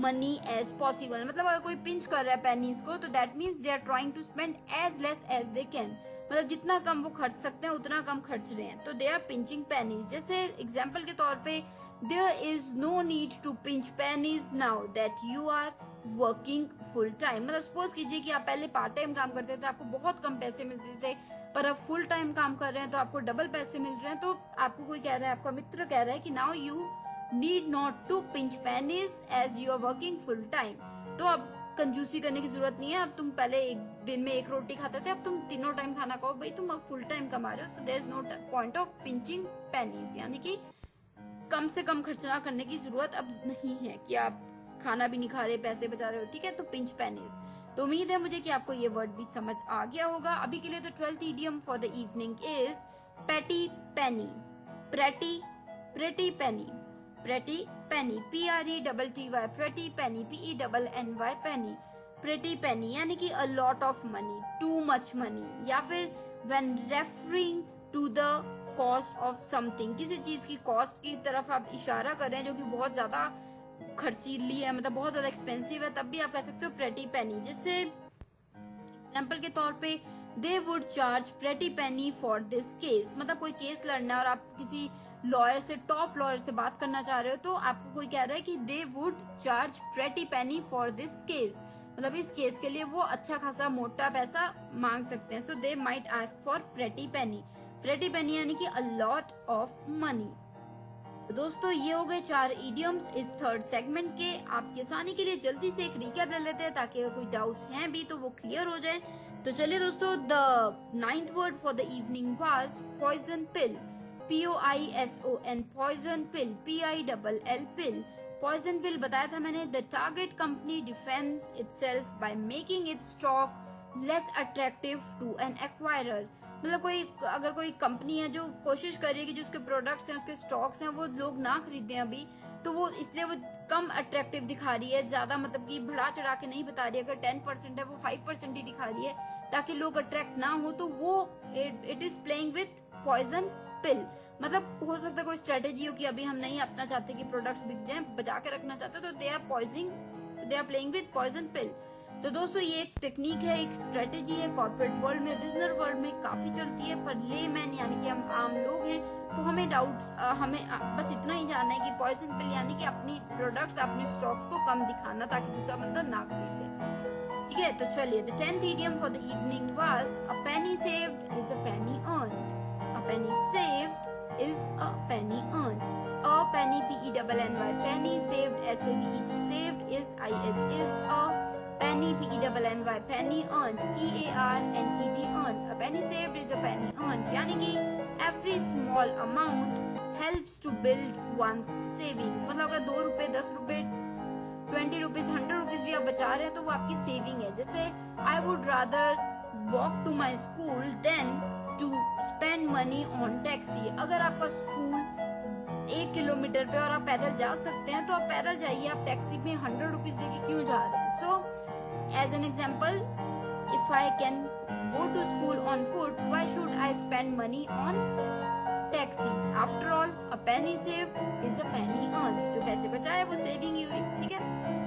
money as possible. मतलब अगर कोई pinch कर रहा है pennies को तो that means they are trying to spend as less as they can. मतलब जितना कम वो खर्च सकते हैं उतना कम खर्च रहे हैं, तो they are pinching pennies. जैसे एग्जाम्पल के तौर पे there is no need to pinch pennies now that you are working full time. मतलब सपोज कीजिए कि आप पहले पार्ट टाइम काम करते थे, आपको बहुत कम पैसे मिलते थे, पर अब फुल टाइम काम कर रहे हैं तो आपको डबल पैसे मिल रहे हैं। तो आपको कोई कह रहा है, आपका मित्र कह रहा है कि now you need not to pinch pennies as you are working full time. तो अब कंजूसी करने की जरूरत नहीं है। अब तुम पहले एक दिन में 1 रोटी खाते थे, अब तुम तीनों टाइम खाना खाओ। भाई तुम अब फुल टाइम कमा रहे हो, so there is no point of pinching pennies. यानी कि कम से कम खर्चना करने की जरूरत अब नहीं है कि आप खाना भी नहीं खा रहे, पैसे बचा रहे हो। ठीक है, तो पिंच पेनीज। तो उम्मीद है मुझे कि आपको ये वर्ड भी समझ आ गया होगा। अभी के लिए तो 12th idiom for the evening is petty penny. Pretty, pretty penny, pretty penny, P-R-E-T-T-Y, pretty penny, P-E-N-N-Y, penny, pretty penny यानी कि a lot of money, too much money, या फिर when referring to the cost of something, किसी चीज की cost की तरफ आप इशारा कर रहे हैं जो कि बहुत ज्यादा खर्चीली है, मतलब बहुत ज्यादा एक्सपेंसिव है, तब भी आप कह सकते हो प्रेटी पेनी। जिससे एग्जाम्पल के तौर पे they would charge pretty Penney for this case, मतलब कोई केस लड़ना है और आप किसी लॉयर से, टॉप लॉयर से बात करना चाह रहे हो, तो आपको कोई कह रहा है कि they would charge pretty Penney for this case, मतलब इस केस के लिए वो अच्छा खासा मोटा पैसा मांग सकते हैं। So they might ask for pretty penny. Pretty penny यानी कि अ लॉट ऑफ मनी। तो दोस्तों ये हो गए 4 इडियम्स इस 3rd सेगमेंट के। आपकी आसानी के लिए जल्दी से एक रिकैप ले लेते हैं ताकि अगर कोई डाउट्स हैं भी तो वो क्लियर हो जाए। तो चलिए दोस्तों, the 9th word for the evening was poison pill, P-O-I-S-O-N, poison pill, P-I-L-L, pill. Poison pill बताया था मैंने, the target company defends itself by making its stock less attractive to an acquirer. मतलब अगर कोई कंपनी है जो कोशिश कर रही है कि जो उसके प्रोडक्ट्स हैं, उसके स्टॉक्स हैं, वो लोग ना खरीदें अभी, तो वो इसलिए वो कम अट्रैक्टिव दिखा रही है, ज्यादा मतलब कि बढ़ा चढ़ा के नहीं बता रही है। अगर 10% है वो 5% ही दिखा रही है ताकि लोग अट्रैक्ट ना हो, तो वो it is playing with poison pill. मतलब हो सकता है कोई स्ट्रेटेजी हो कि अभी हम नहीं अपना चाहते कि प्रोडक्ट्स बिक जाएं, बचा के रखना चाहते, तो they are playing with poison pill. तो दोस्तों ये एक टेक्निक है, एक स्ट्रेटेजी है, कॉर्पोरेट वर्ल्ड में, बिजनेस वर्ल्ड में काफी चलती है, पर लेमैन यानी कि हम आम लोग हैं तो हमें बस इतना ही जानना है कि पॉइजन पिल यानी कि अपनी प्रोडक्ट्स, अपने स्टॉक्स को कम दिखाना ताकि दूसरा बंदा ना खरीदे। ठीक है, तो चलिए, the 10th idiom for the evening was a penny saved is a penny earned. A penny saved is a penny earned. A penny, P-E-N-N-Y, penny, saved, S-A-V-E-D, saved is is a penny, P-E-N-N-Y, penny earned, E-A-R-N-E-D, earned. A penny saved is a penny earned. यानी कि every small amount helps to build one's savings. मतलब अगर 2 रुपए, 10 रुपए, 20 rupees, 100 rupees भी आप बचा रहे हैं तो वो आपकी सेविंग है. जैसे I would rather walk to my school than to spend money on taxi. अगर आपका स्कूल 1 किलोमीटर पे और आप पैदल जा सकते हैं तो आप पैदल जाइए, आप टैक्सी में 100 रुपीज देके क्यों जा रहे हैं. So as an example, if I can go to school on foot, why should I spend money on taxi. After all a penny saved is a penny earned. जो पैसे बचाए वो सेविंग ही हुई. ठीक है,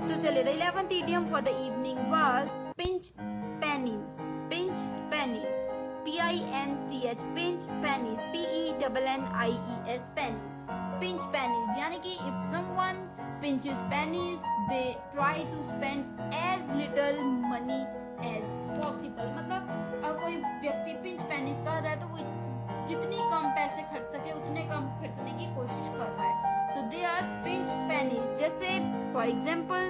तो चलिए. The 11th idiom for the evening was pinch pennies. Pinch pennies, P-I-N-C-H, pinch pennies, P-E-N-N-I-E-S, pennies. Pinch pennies यानी कि if someone pinches pennies, they try to spend as little money as possible. मतलब अगर कोई व्यक्ति pinch pennies कर रहा है तो वो जितनी कम पैसे खर्च सके उतने कम खर्चने की कोशिश कर रहा है. So they are pinch pennies. जैसे for example,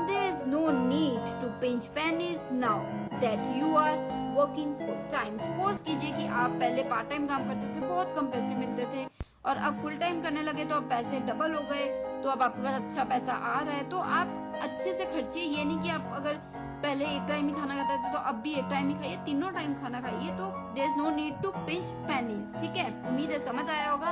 there is no need to pinch pennies now that you are working full time. Suppose कीजिए कि आप पहले पार्ट टाइम काम करते थे, बहुत कम पैसे मिलते थे, और अब फुल टाइम करने लगे तो अब पैसे डबल हो गए, तो अब आपके पास अच्छा पैसा आ रहा है, तो आप अच्छे से खर्चिए. ये नहीं कि आप अगर पहले एक टाइम ही खाना खाते थे तो अब भी एक टाइम ही खाइए, तीनों टाइम खाना खाइए. तो there is no need to pinch pennies. ठीक है, उम्मीद है समझ आया होगा.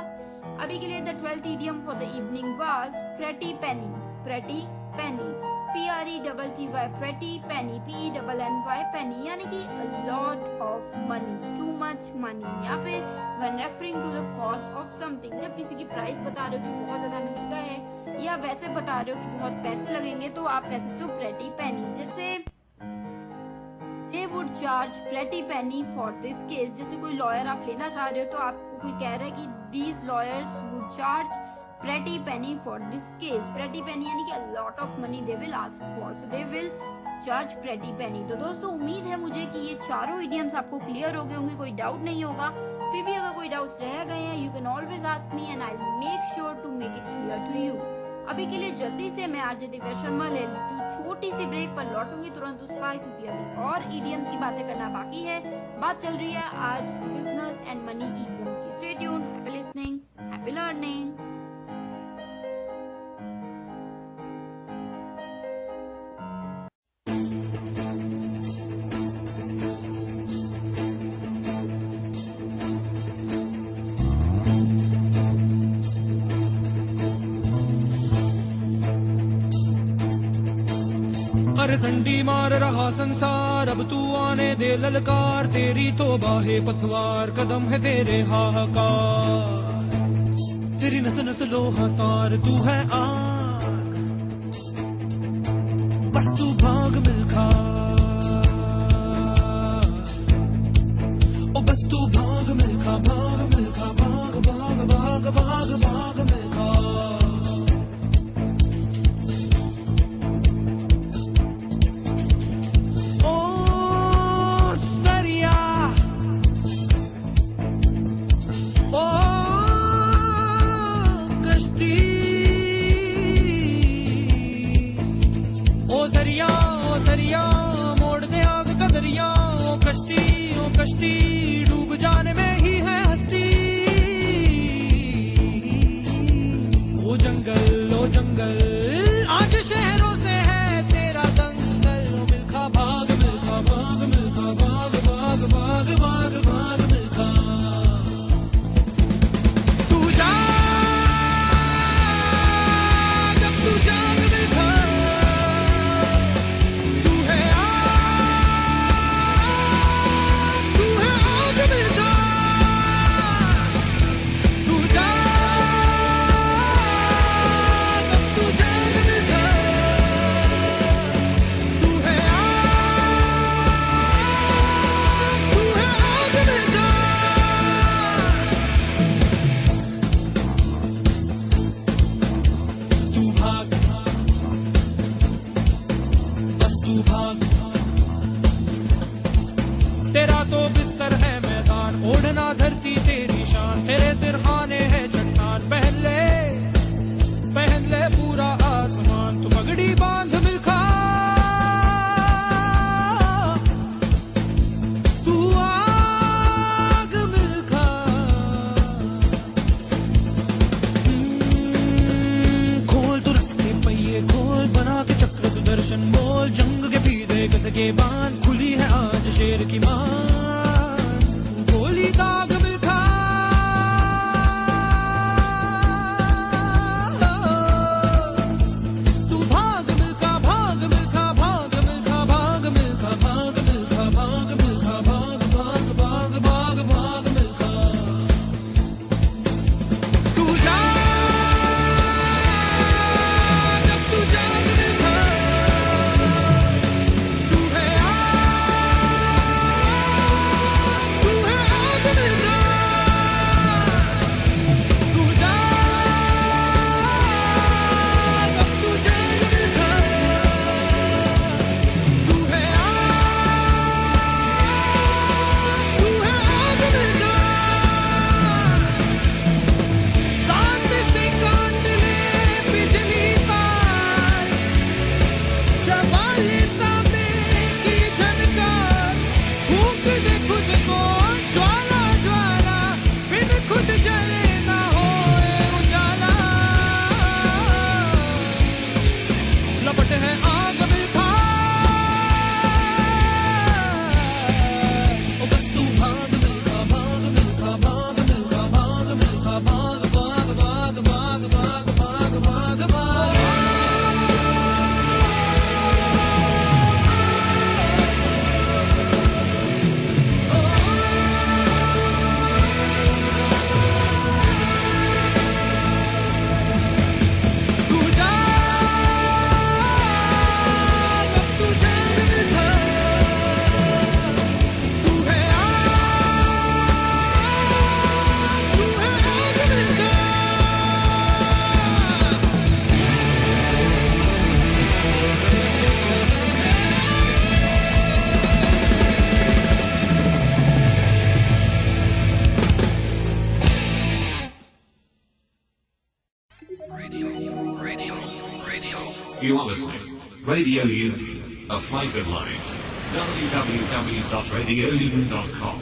अभी के लिए the 12th idiom for the evening was pretty penny. Pretty penny, P-R-E-T-T-Y, pretty penny, P-E-N-N-Y, penny यानी कि a lot of money, too much money. या फिर when referring to the cost of something, जब किसी की प्राइस बता रहे हो कि बहुत ज्यादा महंगा है, या वैसे बता रहे हो कि बहुत पैसे लगेंगे, तो आप कह सकते हो pretty penny. जैसे they would charge pretty penny for this case. जैसे कोई लॉयर आप लेना चाह रहे हो तो आपको कोई कह रहा है कि these lawyers would charge pretty penny for this case. Pretty penny यानी कि a lot of money they will ask for, so they will charge pretty penny. तो दोस्तों उम्मीद है मुझे कि ये चारों idioms आपको क्लियर हो गए होंगे, कोई डाउट नहीं होगा. फिर भी अगर कोई डाउट्स रह गए हैं, you can always ask me and I'll make sure to make it clear to you. अभी के लिए जल्दी से मैं आरजे दिव्या शर्मा ले लेती हूँ छोटी सी ब्रेक पर, लौटूंगी तुरंत उस पर, क्योंकि अभी और idioms की बातें करना बाकी है. बात चल रही है आज बिजनेस एंड मनी idioms की. Stay tuned, happy listening, happy learning. अरे संडी मार रहा संसार, अब तू आने दे ललकार, तेरी तो बाहे पतवार, कदम है तेरे हाहाकार, तेरी नस नस लोहा तार, तू है आग, बस तू भाग मिलखा, ओ बस तू भाग मिलखा, भाग मिलखा, भाग भाग भाग भाग भाग मिलखा. कश्ती डूब जाने में ही है हस्ती. ओ जंगल आज शहरों से है तेरा दंगल. मिल्खा भाग मिल्खा भाग मिल्खा भाग भाग भाग भाग भाग मिल्खा. तू जा जब तू जाग मिल्खा, तू है तेरा तो बिस्तर है मैदान, ओढ़ना धरती सिरहाने है चट्टान पहन ले पूरा आसमान, तू पगड़ी बांध मिल्खा, तू आग मिल्खा। खोल तू रख के पहिए खोल, बना के चक्र सुदर्शन बोल, जंग के पीछे कस के बांध, खुली है आज शेर की मान, गोली दाग मिल्खा। तू भाग मिल्खा, भाग मिल्खा, भाग मिल्खा, भाग मिल्खा, भाग मिल्खा, भाग मिल्खा, भाग भाग भाग भाग भाग मिल्खा। तू जा जब तू जाग मिल्खा, तू है आग मिल्खा, तू जा जब तू जाग मिल्खा, तू है आग मिल्खा। दांत से काट ले बिजली तार, चबा ले तांबे की झनकार, फूंक दे खुद को ज्वाला ज्वाला, बिन खुद जले ना होए उजाला। लपट है आग मिल्खा, ओ बस तू भाग मिल्खा, भाग मिल्खा, भाग मिल्खा, भाग मिल्खा, भाग भाग भाग भाग भाग भाग भाग भाग। तू जा जब तू जाग मिल्खा, तू है आग Milkha. You are listening. Radio Union, a flavored life. www.radiounion.com.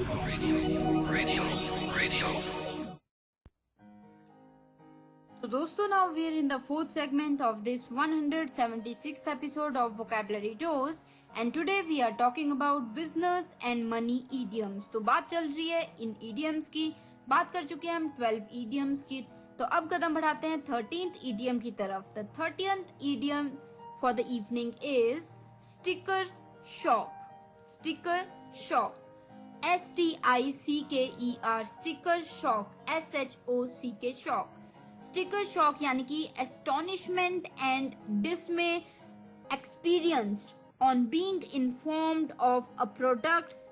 So दोस्तों, now we are in the fourth segment of this 176th episode of Vocabulary Dose, and today we are talking about business and money idioms. तो बात चल रही है इन idioms की, बात कर चुके हैं हम 12 idioms की, तो अब कदम बढ़ाते हैं 13th idiom की तरफ. The 13th idiom for the evening is sticker shock. Sticker shock. STICKER sticker shock. SHOCK shock. Sticker shock यानी कि astonishment and dismay experienced on being informed of a product's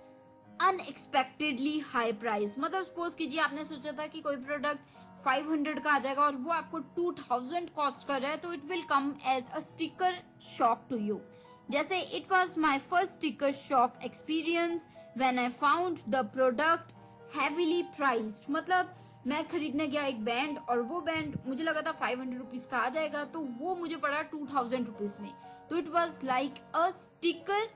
unexpectedly high price. मतलब suppose कीजिए आपने सोचा था कि कोई product 500 का आ जाएगा और वो आपको 2000 कॉस्ट कर रहा है, तो it will come as a sticker shock to you. जैसे it was my first sticker shock experience when I found the product heavily priced. मतलब मैं खरीदने गया एक बैंड और वो बैंड मुझे लगा था 500 रुपीज का आ जाएगा, तो वो मुझे पड़ा 2000 रुपीज में. तो it was like a sticker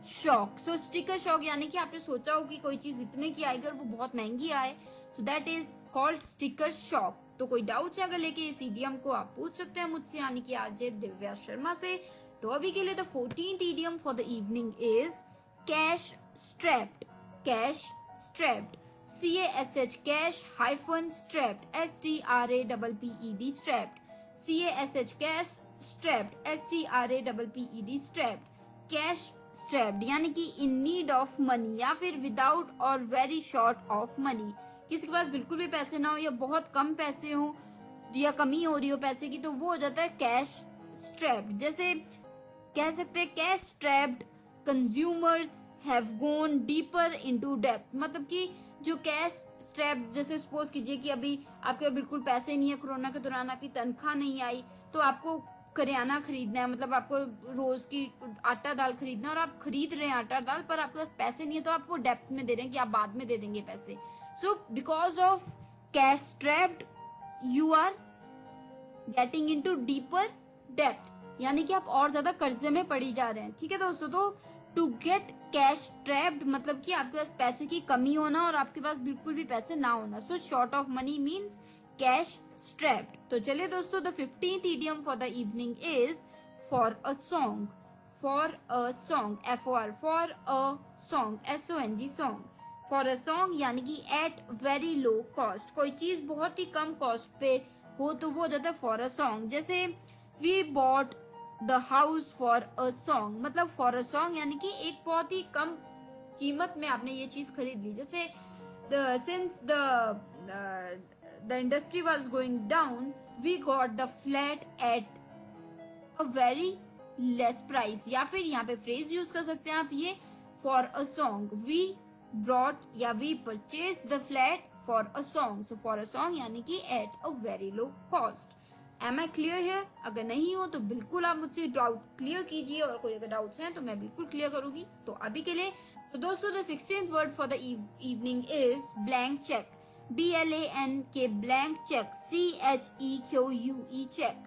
shock. So sticker shock यानी कि आपने सोचा हो कि कोई चीज इतने की आएगी और वो बहुत महंगी आए, so that is called sticker shock. तो कोई डाउट है अगर लेके इस इडियम को आप पूछ सकते हैं मुझसे, यानी कि आरजे दिव्या शर्मा से. तो अभी के लिए the 14th idiom for the evening is cash strapped. Cash strapped. CASH cash hyphen strapped. STRAPPED strapped. CASH cash strapped. STRAPPED strapped. Cash strapped यानी कि इन नीड ऑफ मनी या फिर विदाउट और वेरी शॉर्ट ऑफ मनी. किसी के पास बिल्कुल भी पैसे ना हो या बहुत कम पैसे हो या कमी हो रही हो पैसे की, तो वो हो जाता है कैश स्ट्रैप्ड. जैसे कह सकते हैं cash strapped consumers have gone deeper into depth. मतलब कि जो कैश स्ट्रैप्ड, जैसे सपोज कीजिए कि अभी आपके बिल्कुल पैसे नहीं है, कोरोना के दौरान आपकी तनख्वाह नहीं आई, तो आपको करियाना खरीदना है, मतलब आपको रोज की आटा दाल खरीदना है और आप खरीद रहे हैं आटा दाल, पर आपके पास पैसे नहीं है, तो आप वो डेप्थ में दे रहे हैं कि आप बाद में दे देंगे पैसे. So because of cash strapped, you are getting into deeper debt, यानी कि आप और ज्यादा कर्जे में पड़ी जा रहे हैं। ठीक है दोस्तों, तो टू गेट कैश ट्रैप्ड मतलब कि आपके पास पैसे की कमी होना और आपके पास बिल्कुल भी पैसे ना होना। So short of money means cash strapped. तो चलिए दोस्तों, the 15th idiom for the evening is for a song. For a song, FOR, for a song, SONG, song. For a song यानी कि एट वेरी लो कॉस्ट, कोई चीज बहुत ही कम cost पे हो तो वो हो जाता है फॉर अ सॉन्ग। जैसे we bought the house for a song, मतलब फॉर अ सॉन्ग यानी कि एक बहुत ही कम कीमत में आपने ये चीज खरीद ली। जैसे since the industry was going down we got the flat at a very less price, या फिर यहाँ पे फ्रेज यूज कर सकते हैं आप ये for a song, we brought या we purchase the flat for a song. So for a song यानी कि at a very low cost. Am I clear here? अगर नहीं हो तो बिल्कुल आप मुझसे डाउट क्लियर कीजिए, और कोई अगर डाउट्स हैं तो मैं बिल्कुल क्लियर करूंगी। तो अभी के लिए तो दोस्तों the 16th word for the evening is blank cheque. BLANK blank cheque, CHEQUE cheque,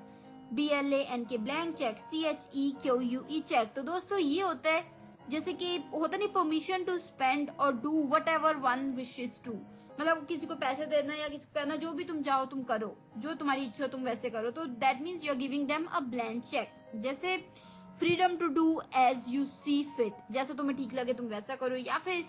BLANK blank cheque, CHEQUE cheque. तो दोस्तों ये होता है जैसे कि होता नहीं परमिशन टू स्पेंड और do whatever one wishes to, मतलब किसी को पैसे देना या किसी को कहना जो भी तुम चाहो तुम करो, जो तुम्हारी इच्छा हो तुम वैसे करो। तो that means you are giving them a blank cheque. जैसे freedom to do as you see fit, जैसा तुम्हें ठीक लगे तुम वैसा करो। या फिर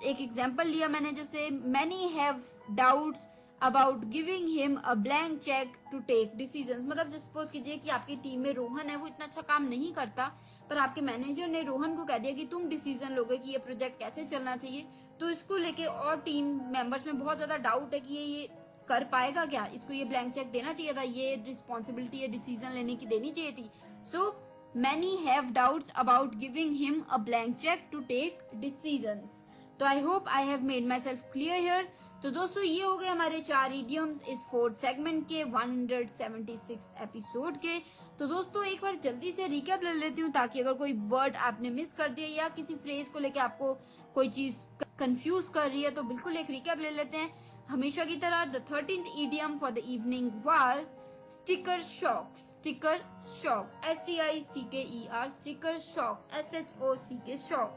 एक एग्जांपल लिया मैंने, जैसे many have doubts about giving him a blank cheque to take decisions, मतलब सपोज कीजिए कि आपकी टीम में रोहन है, वो इतना अच्छा काम नहीं करता, पर आपके मैनेजर ने रोहन को कह दिया कि तुम डिसीजन लोगे कि ये प्रोजेक्ट कैसे चलना चाहिए। तो इसको लेके और टीम मेंबर्स में बहुत ज्यादा डाउट है कि ये कर पाएगा क्या, इसको ये ब्लैंक चेक देना चाहिए था, ये रिस्पॉन्सिबिलिटी है डिसीजन लेने की देनी चाहिए थी। So many have doubts about giving him a blank cheque to take decisions. तो I hope I have made myself clear here. तो दोस्तों ये हो गए हमारे 4 इडियम्स इस 4th सेगमेंट के 176 एपिसोड के। तो दोस्तों एक बार जल्दी से रिकैप ले लेती हूँ, ताकि अगर कोई वर्ड आपने मिस कर दिया या किसी फ्रेज को लेके आपको कोई चीज कंफ्यूज कर रही है तो बिल्कुल एक रिकैप ले लेते हैं हमेशा की तरह। The 13th idiom for the evening was sticker shock. Sticker shock, STICKER, sticker shock, SHOCK, shock.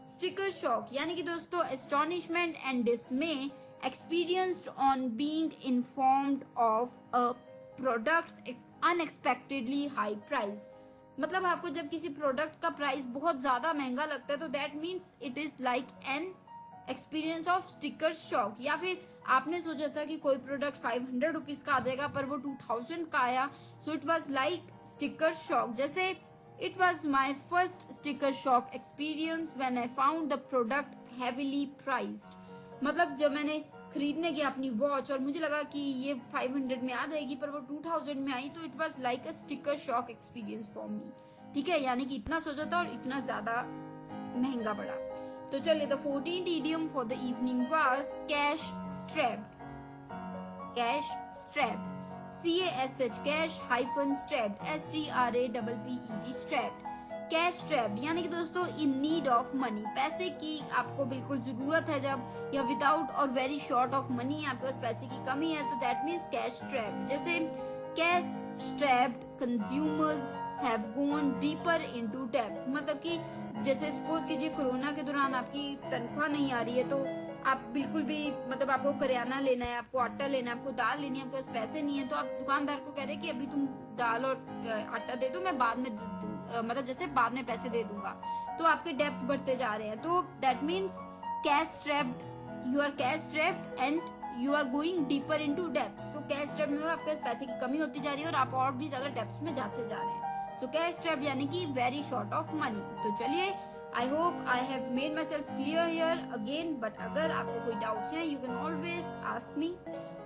Sticker shock यानी कि दोस्तों astonishment and डिसमे experienced on being informed of a product's unexpectedly high price, मतलब आपको जब किसी प्रोडक्ट का price बहुत ज्यादा महंगा लगता है तो that means it is like an experience of sticker shock. या फिर आपने सोचा था कि कोई प्रोडक्ट 500 रुपीज का आ जाएगा पर वो 2000 का आया, so it was like sticker shock. जैसे it was my first sticker shock experience when I found the product heavily priced, मतलब जब मैंने खरीदने की अपनी वॉच और मुझे लगा कि ये 500 में आ जाएगी पर वो 2000 में आई, तो it was like a sticker shock experience for me. ठीक है, यानी कि इतना सोचा था और इतना ज्यादा महंगा पड़ा। तो चलिए the 14th idiom for the evening was cash strapped. Cash strapped, CASH cash hyphen strapped, STRAPPED strapped. Cash strapped यानी कि दोस्तों इन नीड ऑफ मनी, पैसे की आपको बिल्कुल जरूरत है जब, या विदाउट और वेरी शॉर्ट ऑफ मनी, आपके पास पैसे की कमी है, तो दैट मीन्स कैश स्ट्रैप्ड। जैसे cash strapped consumers have gone deeper into डेब्ट, मतलब कि जैसे सपोज कीजिए कोरोना के दौरान आपकी तनख्वाह नहीं आ रही है तो आप बिल्कुल भी, मतलब आपको करियाना लेना है, आपको आटा लेना है, आपको दाल लेनी है, आपके पास पैसे नहीं है, तो आप दुकानदार को कह रहे हैं कि अभी तुम दाल और आटा दे दो, मैं बाद में मतलब जैसे बाद में पैसे दे दूंगा, तो आपके डेब्ट बढ़ते जा रहे हैं। तो that means cash strapped, you are cash strapped and you are going deeper into debts. तो कैश स्ट्रैप्ड मतलब आपके पास पैसे की कमी होती जा रही है और आप और भी ज्यादा डेब्ट्स में जाते जा रहे हैं। सो कैश स्ट्रैप्ड यानी कि वेरी शॉर्ट ऑफ मनी। तो चलिए आई hope I have made myself clear here again, but अगर आपको कोई डाउट्स हैं you can always ask me.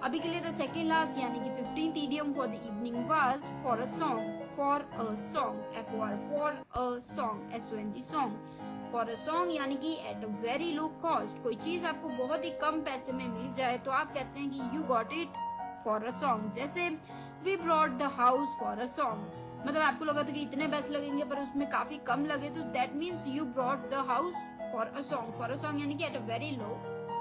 अभी के लिए द सेकेंड लास्ट यानी कि 15th idiom for the evening was for a song. For a song, FOR, for a song, SONG, song. For a song यानी कि at a very low cost, कोई चीज आपको बहुत ही कम पैसे में मिल जाए तो आप कहते हैं कि you got it for a song. जैसे we brought the house for a song, मतलब आपको लगा था कि इतने पैसे लगेंगे पर उसमें काफी कम लगे, तो that means you brought the house for a song. For a song यानी कि at a very low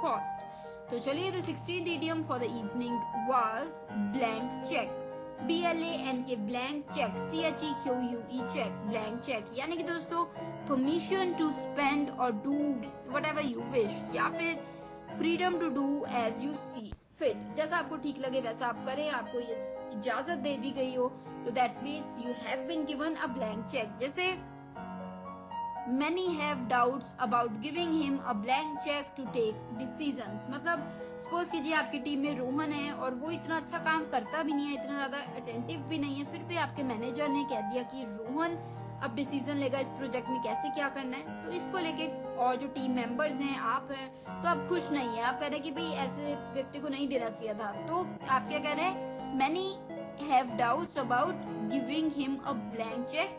cost. तो चलिए, the 16th idiom for the evening was blank check. BLANK blank check, CHEQUE check, blank check, यानी कि दोस्तों permission to spend or do whatever you wish, या फिर freedom to do as you see fit, जैसा आपको ठीक लगे वैसा आप करें, आपको ये इजाजत दे दी गई हो, तो that means you have been given a blank check. जैसे many have doubts about giving him a blank check to take decisions, मतलब सपोज कीजिए आपकी टीम में रोहन है और वो इतना अच्छा काम करता भी नहीं है, इतना ज्यादा अटेंटिव भी नहीं है, फिर भी आपके मैनेजर ने कह दिया कि रोहन अब डिसीजन लेगा इस प्रोजेक्ट में कैसे क्या करना है, तो इसको लेके और जो टीम मेंबर्स हैं, आप हैं, तो आप खुश नहीं है, आप कह रहे हैं कि भाई ऐसे व्यक्ति को नहीं देना चाहिए था, तो आप क्या कह रहे हैं, many have doubts about giving him a blank check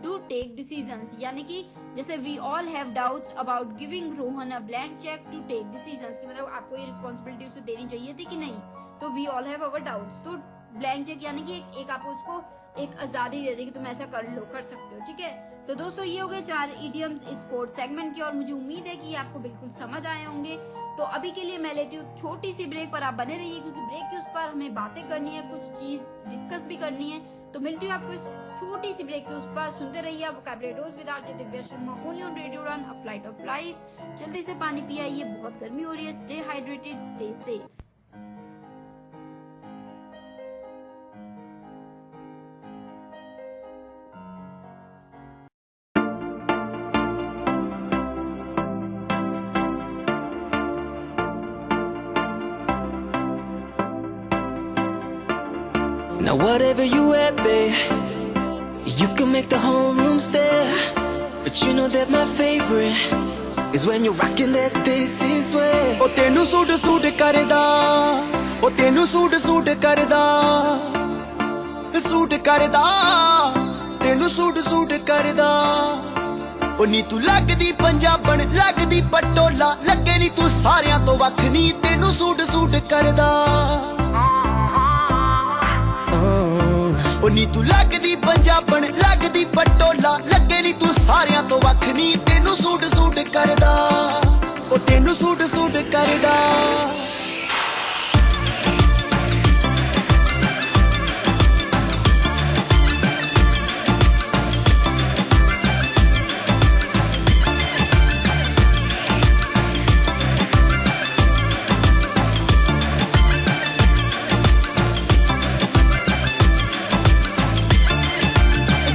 to take decisions, यानी कि जैसे we all have doubts about giving Rohan a blank check to take decisions, कि मतलब आपको ये रिस्पॉन्सिबिलिटी उसे देनी चाहिए थी कि नहीं, तो we all have our doubts, तो ब्लैंक चेक यानी कि एक आपको उसको एक आजादी दे दी कि तुम ऐसा कर लो, कर सकते हो, ठीक है। तो दोस्तों ये हो गए 4 इडियम्स इस 4th सेगमेंट के, और मुझे उम्मीद है कि ये आपको बिल्कुल समझ आए होंगे। तो अभी के लिए मैं लेती हूँ छोटी सी ब्रेक, पर आप बने रहिए क्योंकि ब्रेक के उस पर हमें बातें करनी है, कुछ चीज डिस्कस भी करनी है। तो मिलती हूँ आपको इस छोटी सी ब्रेक के उस पर, सुनते रहिए vocabulary dose with RJ Divya Sharma only on radio run a flight of life. जल्दी से पानी पिया, ये बहुत गर्मी हो रही है, stay hydrated, stay safe. Now whatever you at, babe, you can make the whole room stare. But you know that my favorite is when you're rocking that this is way. ओ तेनू सूट सूट करदा, ओ तेनू suit suit करदा, suit करदा, तेनू suit suit करदा। ओ नी तू लगदी पंजाबन, लगदी पटोला, लगे नी तू सारियां तो वख नी, तेनू सूट सूट करदा। ओ नी तू लगदी पंजाबन, लगदी पटोला, लगे नी तू सारियां तो वख नी, तेनू सूट सूट करदा, ओ तेनू सूट सूट करदा।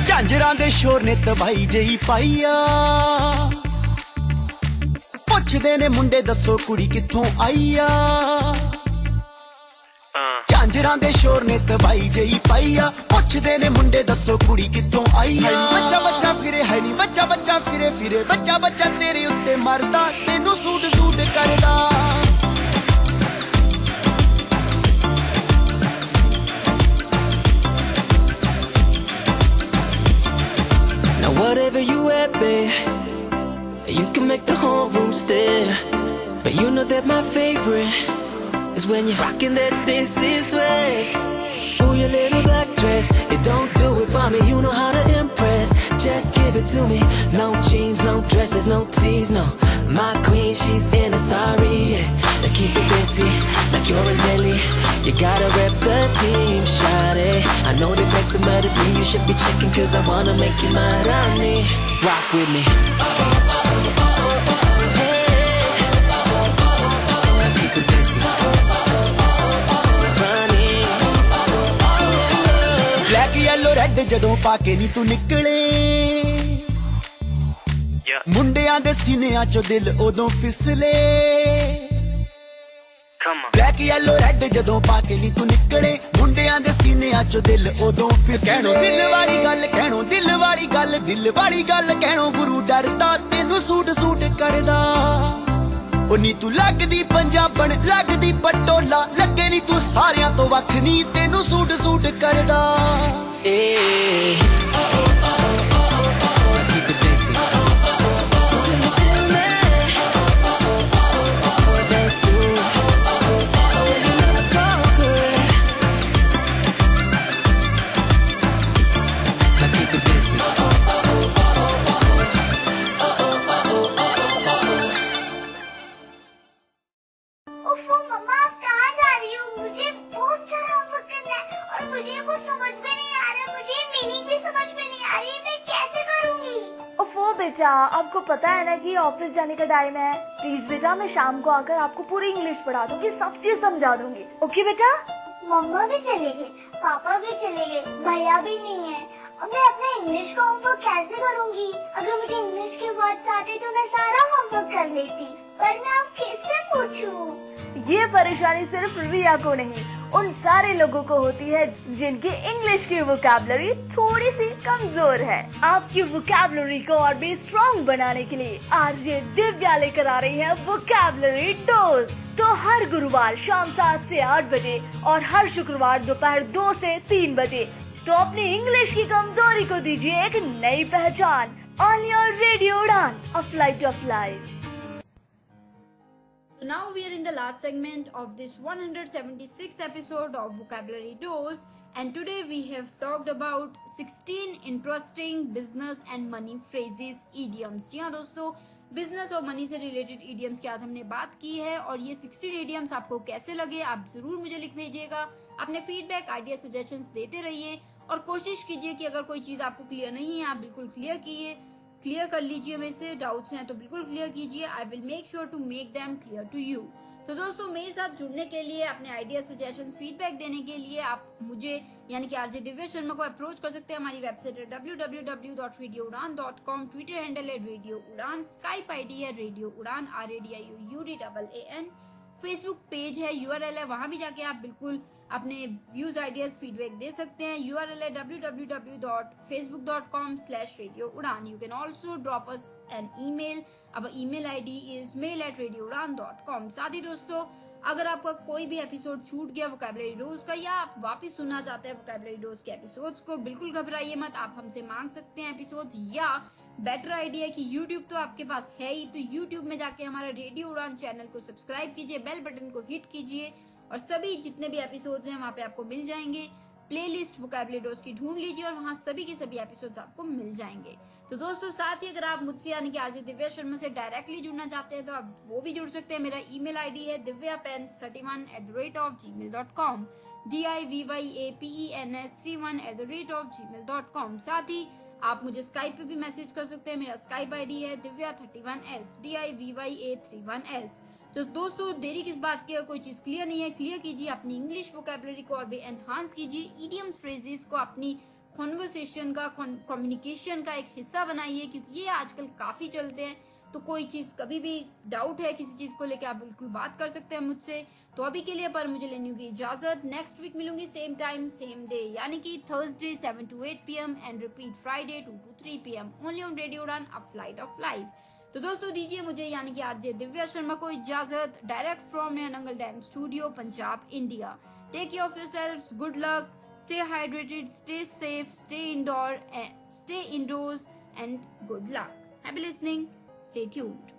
झांजरां दे शोर ने तबाही जही पाईया, पुछदे ने मुंडे दसो कुड़ी कित्थों आईया। झांजरां दे शोर ने तबाही जही पाईया, पुछदे ने मुंडे दसो कुड़ी कित्थों आईया। बच्चा बच्चा फिरे है नी, बच्चा बच्चा फिरे फिरे, बच्चा बच्चा तेरे उत्ते मरदा, तेनू सूट सूट करदा। Now whatever you at, babe, you can make the whole room stare. But you know that my favorite is when you're rocking that this is way. Ooh, your little black dress, it don't do it for me, you know how to impress. Just give it to me, no jeans, no dresses, no tees, no. My queen, she's in a sari, yeah. Now keep it busy, like you're in Delhi. You gotta rep the team, shawty. I know they flexing, but it's me you should be checking, cause I wanna make you my Rani. Rock with me. Black yellow red जदों पाके नी तू निकले, मुंडियां दे सीनियां चो दिल उदों फिसले। Black yellow red जदों पाके नी तू निकले, मुंडियां दे सीनियां चो दिल उदों फिसले। कहणो दिल वाली गल, कहणो दिल वाली गल, दिल वाली गल कहणो गुरु डरदा, तेनू सूट सूट करदा। ओ नी तू लगदी पंजाबन, लगदी पटोला, लगे नी तू सारियां तो वख नी, तेनू सूट सूट करदा। बेटा, आपको पता है ना कि ऑफिस जाने का टाइम है। प्लीज बेटा, मैं शाम को आकर आपको पूरी इंग्लिश पढ़ा दूंगी, सब चीज समझा दूंगी। ओके बेटा? मम्मा भी चले गए, पापा भी चले गए, भैया भी नहीं है। अब मैं अपना इंग्लिश का होमवर्क कैसे करूंगी? अगर मुझे इंग्लिश के वर्ड्स आते तो मैं सारा होमवर्क कर लेती, पर मैं अब किससे पूछूं? ये परेशानी सिर्फ रिया को नहीं, उन सारे लोगों को होती है जिनकी इंग्लिश की वोकैबुलरी थोड़ी सी कमजोर है। आपकी वोकैबुलरी को और भी स्ट्रॉन्ग बनाने के लिए आरजे दिव्या लेकर आ रही है वोकैबुलरी डोज। तो हर गुरुवार शाम 7 से 8 बजे और हर शुक्रवार दोपहर 2 से 3 बजे तो अपनी इंग्लिश की कमजोरी को दीजिए एक नई पहचान। ऑन योर रेडियो उड़ान, a flight of life. So now we are in the last segment of this 176th episode of Vocabulary Dose, and today we have talked about 16 interesting business and money phrases, idioms. जी हाँ दोस्तों, business और money से related idioms की आज हमने बात की है, और ये 16 इडियम्स आपको कैसे लगे आप जरूर मुझे लिख भेजिएगा। अपने फीडबैक, आइडिया, सजेशंस देते रहिए और कोशिश कीजिए कि अगर कोई चीज आपको क्लियर नहीं है आप बिल्कुल क्लियर कर लीजिए। मेरे से डाउट्स हैं तो बिल्कुल क्लियर कीजिए। I will make sure to make them clear to you. तो दोस्तों, मेरे साथ जुड़ने के लिए, अपने आइडिया, सजेशन, फीडबैक देने के लिए आप मुझे यानी कि आरजे दिव्या शर्मा को अप्रोच कर सकते हैं। हमारी वेबसाइट है www.radioudan.com, ट्विटर हैंडल है रेडियो उड़ान, स्काइप आईडी है रेडियो उड़ान RADIOUDAAN, फेसबुक पेज है, URL है, वहां भी जाके आप बिल्कुल अपने व्यूज, आइडियाज, फीडबैक दे सकते हैं। URL है www.facebook.com/radioudan. You can also drop us an email. Our email ID is mail@radioudan.com. साथ ही दोस्तों, अगर आपका कोई भी एपिसोड छूट गया वोकैबुलरी डोज का, या आप वापस सुनना चाहते हैं वोकैबुलरी डोज के एपिसोड्स को, बिल्कुल घबराइए मत, आप हमसे मांग सकते हैं एपिसोड्स। या बेटर आइडिया कि YouTube तो आपके पास है ही, तो YouTube में जाके हमारा रेडियो उड़ान चैनल को सब्सक्राइब कीजिए, बेल बटन को हिट कीजिए और सभी जितने भी एपिसोड्स हैं वहां पे आपको मिल जाएंगे। प्लेलिस्ट वोकैबुलरी डोज की ढूंढ लीजिए और वहां सभी के सभी एपिसोड्स आपको मिल जाएंगे। तो दोस्तों, साथ ही अगर आप मुझसे यानी कि आरजे दिव्या शर्मा से डायरेक्टली जुड़ना चाहते हैं तो आप वो भी जुड़ सकते हैं। मेरा ईमेल आईडी है divyapens31@gmail.com, DIVYAPENS31@gmail.com। साथ ही आप मुझे स्काइप पे भी मैसेज कर सकते हैं। मेरा स्काइप आईडी है divya31s, DIVYA31s। तो दोस्तों, देरी किस बात की, कोई चीज क्लियर नहीं है, क्लियर कीजिए, अपनी इंग्लिश वोकैबुलरी को और भी एनहांस कीजिए। इडियम्स, फ्रेजेस को अपनी कॉन्वर्सेशन का, कम्युनिकेशन का एक हिस्सा बनाइए, क्योंकि ये आजकल काफी चलते हैं। तो कोई चीज, कभी भी डाउट है किसी चीज को लेकर, आप बिल्कुल बात कर सकते हैं मुझसे। तो अभी के लिए पर मुझे लेने की इजाजत। नेक्स्ट वीक मिलूंगी सेम टाइम सेम डे, यानी कि Thursday 7 to 8 PM and repeat Friday 2 to 3 PM, only on radio उड़ान, अ फ्लाइट ऑफ लाइफ। तो दोस्तों, दीजिए मुझे यानी कि आरजे दिव्या शर्मा को इजाजत, direct from Nangal Dam studio, Punjab, India. Take care of yourselves, good luck, stay hydrated, stay safe, stay indoors, and good luck. Happy listening. Stay tuned.